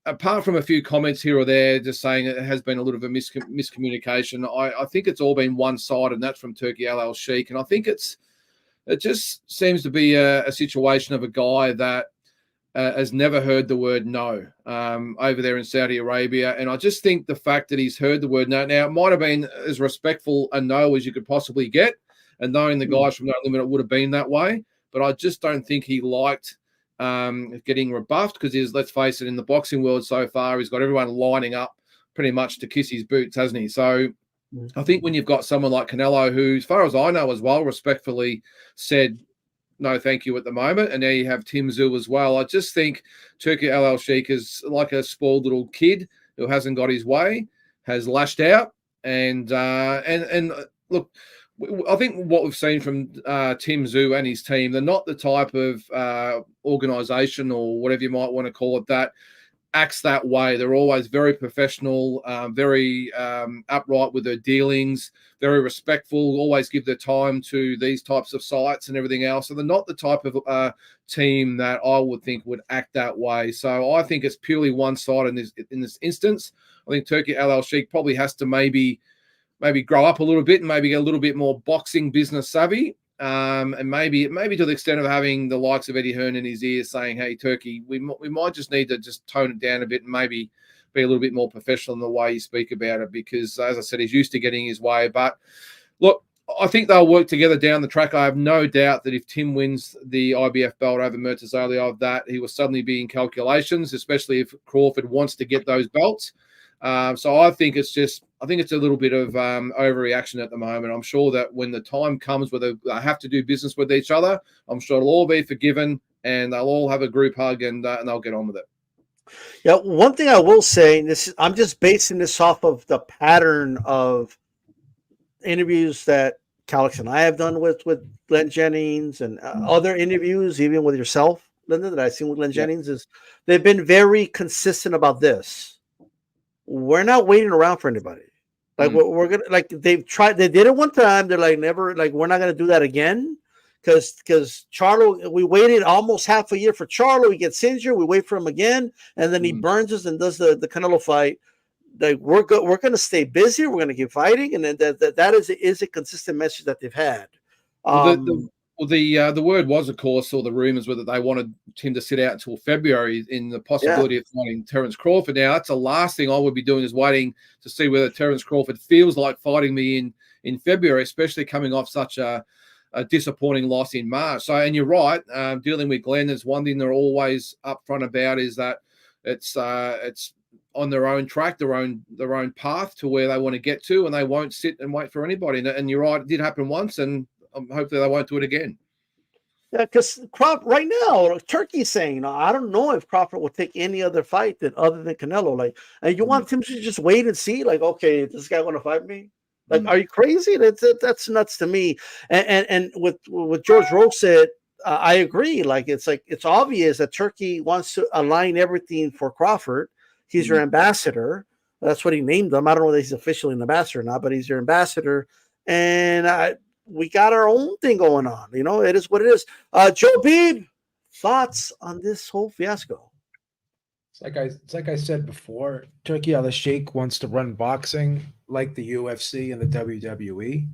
apart from a few comments here or there, just saying it has been a little bit of miscommunication. I think it's all been one-sided, and that's from Turki Al Sheikh, and I think it just seems to be a situation of a guy that has never heard the word no over there in Saudi Arabia. And I just think the fact that he's heard the word no, now it might have been as respectful a no as you could possibly get, and knowing the guys from No Limit, it would have been that way. But I just don't think he liked getting rebuffed, because let's face it, in the boxing world so far, he's got everyone lining up pretty much to kiss his boots, hasn't he? So I think when you've got someone like Canelo, who, as far as I know as well, respectfully said no thank you at the moment, and now you have Tim Tsyzu as well, I just think Turki Al Sheikh is like a spoiled little kid who hasn't got his way, has lashed out, and look, I think what we've seen from Tim Tsyzu and his team, they're not the type of organisation, or whatever you might want to call it, that acts that way. They're always very professional, very upright with their dealings, very respectful, always give their time to these types of sites and everything else. So they're not the type of team that I would think would act that way. So I think it's purely one-sided in this instance. I think Turki Al Sheikh probably has to maybe grow up a little bit and maybe get a little bit more boxing business savvy. And maybe to the extent of having the likes of Eddie Hearn in his ear saying, hey, Turki, we might just need to just tone it down a bit and maybe be a little bit more professional in the way you speak about it, because, as I said, he's used to getting his way. But look, I think they'll work together down the track. I have no doubt that if Tim wins the IBF belt over Murtazaliev, that he will suddenly be in calculations, especially if Crawford wants to get those belts. So I think it's a little bit of overreaction at the moment. I'm sure that when the time comes where they have to do business with each other, I'm sure it'll all be forgiven and they'll all have a group hug and they'll get on with it. Yeah, one thing I will say, and I'm just basing this off of the pattern of interviews that Calix and I have done with Glenn Jennings and other interviews, even with yourself, Linda, that I've seen with Glenn Jennings, is they've been very consistent about this. We're not waiting around for anybody. Like we're gonna, like they did it one time. They're like, never, like, we're not gonna do that again. Because Charlo, we waited almost half a year for Charlo. He gets injured. We wait for him again, and then he burns us and does the Canelo fight. Like we're going to stay busy. We're going to keep fighting, and then that is a consistent message that they've had. The word was, of course, or the rumors were that they wanted him to sit out until February in the possibility of fighting Terence Crawford. Now, that's the last thing I would be doing, is waiting to see whether Terence Crawford feels like fighting me in February, especially coming off such a disappointing loss in March. So, and you're right, dealing with Glenn, there's one thing they're always upfront about, is that it's on their own track, their own path to where they want to get to, and they won't sit and wait for anybody. And you're right, it did happen once, and hopefully they won't do it again. Yeah, because right now, Turkey's saying, I don't know if Crawford will take any other fight other than Canelo. Like, and you want him to just wait and see, like, okay, is this guy going to fight me? Like, are you crazy? That's nuts to me. And with George Rose said, I agree. Like, it's obvious that Turkey wants to align everything for Crawford. He's your ambassador. That's what he named him. I don't know whether he's officially an ambassador or not, but he's your ambassador. And we got our own thing going on. You know, it is what it is. Joe Beeb, thoughts on this whole fiasco? It's like I said before, Turki Al Sheikh wants to run boxing like the UFC and the WWE.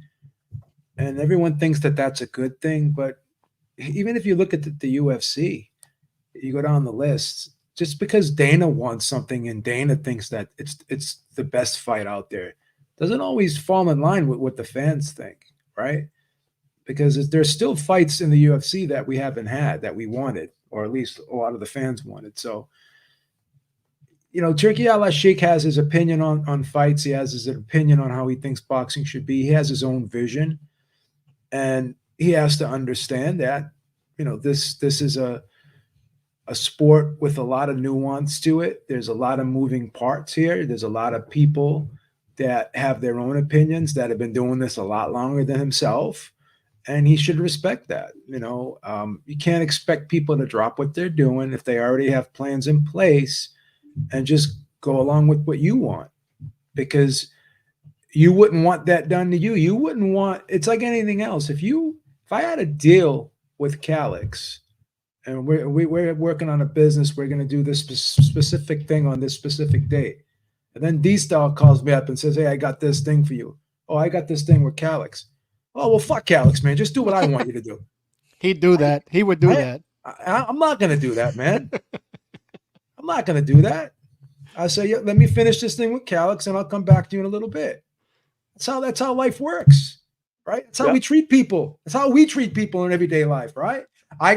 And everyone thinks that that's a good thing. But even if you look at the UFC, you go down the list, just because Dana wants something and Dana thinks that it's the best fight out there, doesn't always fall in line with what the fans think, right? Because there's still fights in the UFC that we haven't had, that we wanted, or at least a lot of the fans wanted. So, you know, Turki Al Sheikh has his opinion on fights. He has his opinion on how he thinks boxing should be. He has his own vision. And he has to understand that, you know, this is a sport with a lot of nuance to it. There's a lot of moving parts here. There's a lot of people that have their own opinions that have been doing this a lot longer than himself. and he should respect that. You can't expect people to drop what they're doing if they already have plans in place and just go along with what you want, because you wouldn't want that done to you. You wouldn't want, it's like anything else. If I had a deal with Calix and we're working on a business, we're going to do this specific thing on this specific date. And then D-Style calls me up and says, hey, I got this thing for you. Oh, I got this thing with Calix. Oh, well, fuck Calix, man. Just do what I want you to do. He'd do that. He would do that. I'm not going to do that, man. I'm not going to do that. I say, yeah, let me finish this thing with Calix and I'll come back to you in a little bit. That's how life works, right? That's how we treat people. That's how we treat people in everyday life, right? I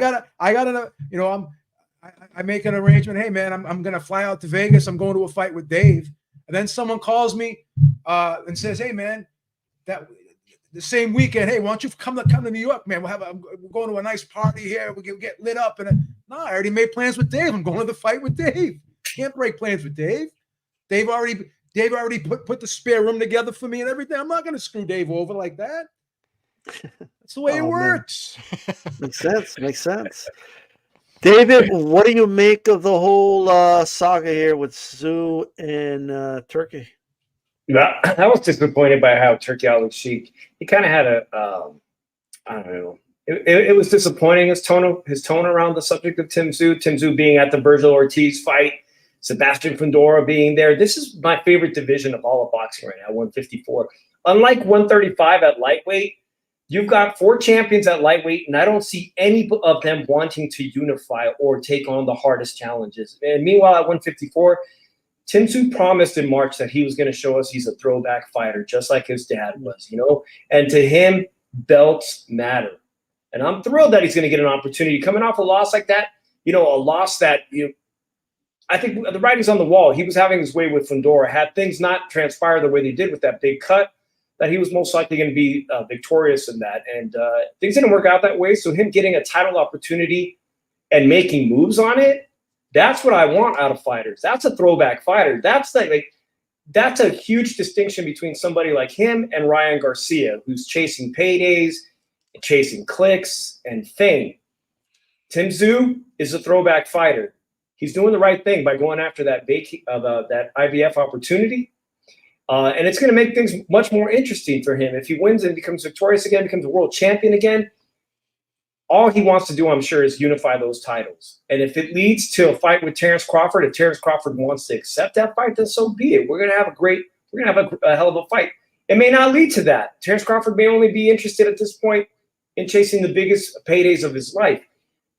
make an arrangement. Hey, man, I'm going to fly out to Vegas. I'm going to a fight with Dave. And then someone calls me and says, hey, man, the same weekend, hey, why don't you come to New York, man? We're going to a nice party here. We'll get lit up. And no, I already made plans with Dave. I'm going to the fight with Dave. Can't break plans with Dave. Dave already put the spare room together for me and everything. I'm not going to screw Dave over like that. That's the way it works. Makes sense. David, what do you make of the whole saga here with Tszyu and Turkey? I was disappointed by how Turkey outlooked Sheik. He kind of had I don't know. It was disappointing, his tone around the subject of Tim Tsyzu being at the Vergil Ortiz fight, Sebastian Fundora being there. This is my favorite division of all of boxing right now, 154. Unlike 135 at lightweight, you've got 4 champions at lightweight, and I don't see any of them wanting to unify or take on the hardest challenges. And meanwhile, at 154, Tim Tszyu promised in March that he was going to show us he's a throwback fighter, just like his dad was, And to him, belts matter. And I'm thrilled that he's going to get an opportunity. Coming off a loss like that, a loss that, I think the writing's on the wall. He was having his way with Fundora. Had things not transpired the way they did with that big cut, that he was most likely going to be victorious in that. And things didn't work out that way. So him getting a title opportunity and making moves on it, that's what I want out of fighters. That's a throwback fighter. That's that's a huge distinction between somebody like him and Ryan Garcia, who's chasing paydays, chasing clicks and fame. Tim Tszyu is a throwback fighter. He's doing the right thing by going after that that IBF opportunity. And it's going to make things much more interesting for him. If he wins and becomes victorious again, becomes a world champion again, all he wants to do, I'm sure, is unify those titles. And if it leads to a fight with Terrence Crawford, if Terrence Crawford wants to accept that fight, then so be it. We're going to have a hell of a fight. It may not lead to that. Terrence Crawford may only be interested at this point in chasing the biggest paydays of his life.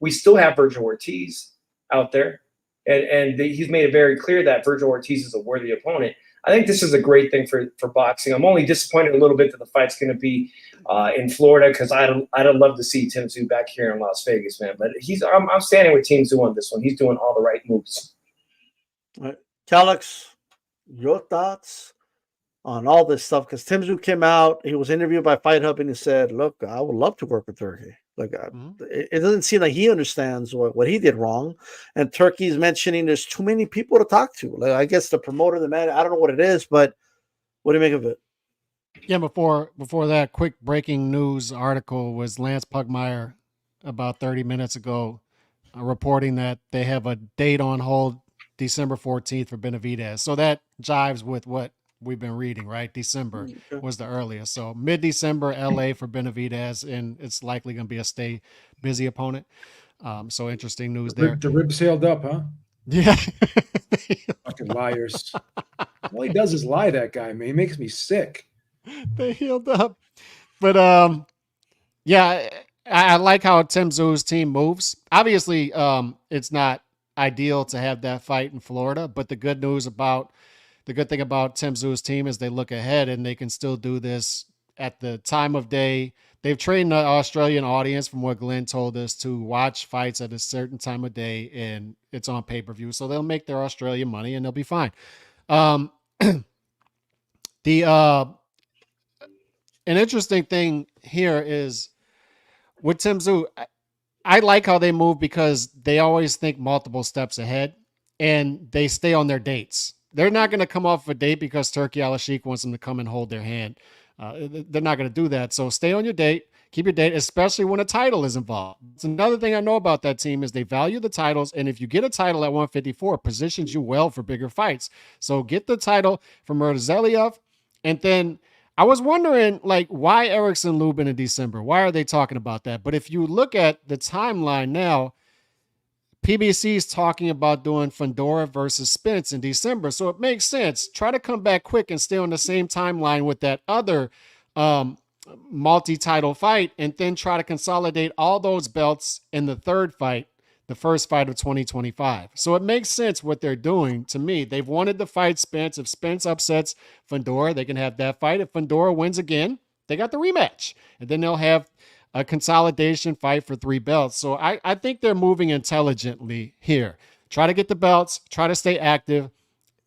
We still have Vergil Ortiz out there. And he's made it very clear that Vergil Ortiz is a worthy opponent. I think this is a great thing for boxing. I'm only disappointed a little bit that the fight's going to be in Florida, because I'd love to see Tim Tszyu back here in Las Vegas, man. But I'm standing with Tim Tszyu on this one. He's doing all the right moves. All right. Calix, your thoughts on all this stuff? Because Tim Tszyu came out, he was interviewed by Fight Hub, and he said, "Look, I would love to work with Turkey." It doesn't seem like he understands what he did wrong. And Turkey's mentioning there's too many people to talk to. I guess the promoter, the man, I don't know what it is, but what do you make of it? Yeah, before that, quick breaking news article was Lance Pugmire about 30 minutes ago reporting that they have a date on hold December 14th for Benavidez. So that jives with what we've been reading, right? December was the earliest. So mid-December, LA for Benavidez, and it's likely going to be a stay busy opponent. So interesting news there. The ribs sailed up, huh? Yeah. Fucking liars. All he does is lie, that guy, man. He makes me sick. They healed up. But yeah, I like how Tim Tszyu's team moves. Obviously, it's not ideal to have that fight in Florida, but the good thing about Tim Tszyu's team is they look ahead and they can still do this at the time of day. They've trained the Australian audience, from what Glenn told us, to watch fights at a certain time of day, and it's on pay-per-view. So they'll make their Australian money and they'll be fine. An interesting thing here is with Tim Tszyu, I like how they move because they always think multiple steps ahead and they stay on their dates. They're not going to come off a date because Turki Al-Sheikh wants them to come and hold their hand. They're not going to do that. So stay on your date, Keep your date, especially when a title is involved. It's another thing I know about that team is they value the titles, and if you get a title at 154, it positions you well for bigger fights. So get the title from Murtazaliev, and then I was wondering, like, why Erickson Lubin in December? Why are they talking about that? But if you look at the timeline now, PBC is talking about doing Fundora versus Spence in December, so it makes sense. Try to come back quick and stay on the same timeline with that other multi-title fight, and then try to consolidate all those belts in the third fight, the first fight of 2025. So it makes sense what they're doing to me. They've wanted to fight Spence. If Spence upsets Fundora, they can have that fight. If Fundora wins again, they got the rematch, and then they'll have a consolidation fight for 3 belts. So I think they're moving intelligently here. Try to get the belts, try to stay active,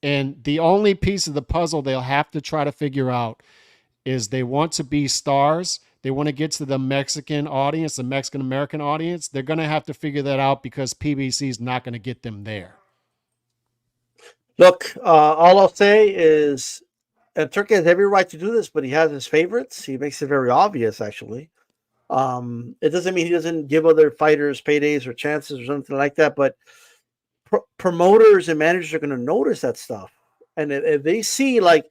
and the only piece of the puzzle they'll have to try to figure out is they want to be stars. They want to get to the Mexican audience, the Mexican-American audience. They're going to have to figure that out because PBC is not going to get them there. Look, all I'll say is, and Turkey has every right to do this, but he has his favorites. He makes it very obvious, actually. It doesn't mean he doesn't give other fighters paydays or chances or something like that, but promoters and managers are going to notice that stuff. And if they see, like,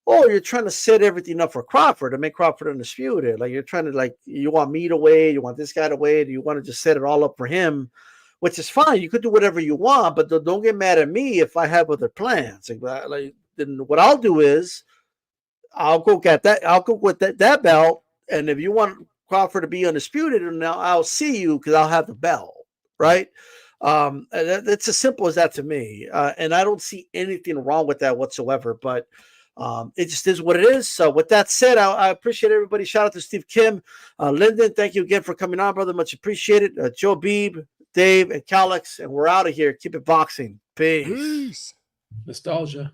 oh, you're trying to set everything up for Crawford to make Crawford undisputed. Like, you're trying to, like, you want me to wait, you want this guy to wait, you want to just set it all up for him, which is fine. You could do whatever you want, but don't get mad at me if I have other plans. Like, then what I'll do is I'll go get that. I'll go with that belt. And if you want Crawford to be undisputed, and now I'll see you because I'll have the belt, right? It's as simple as that to me. And I don't see anything wrong with that whatsoever, but it just is what it is. So with that said, I appreciate everybody. Shout out to Steve Kim. Lyndon, thank you again for coming on, brother. Much appreciated. Joe Beeb, Dave, and Calix, and we're out of here. Keep it boxing. Peace. Nostalgia.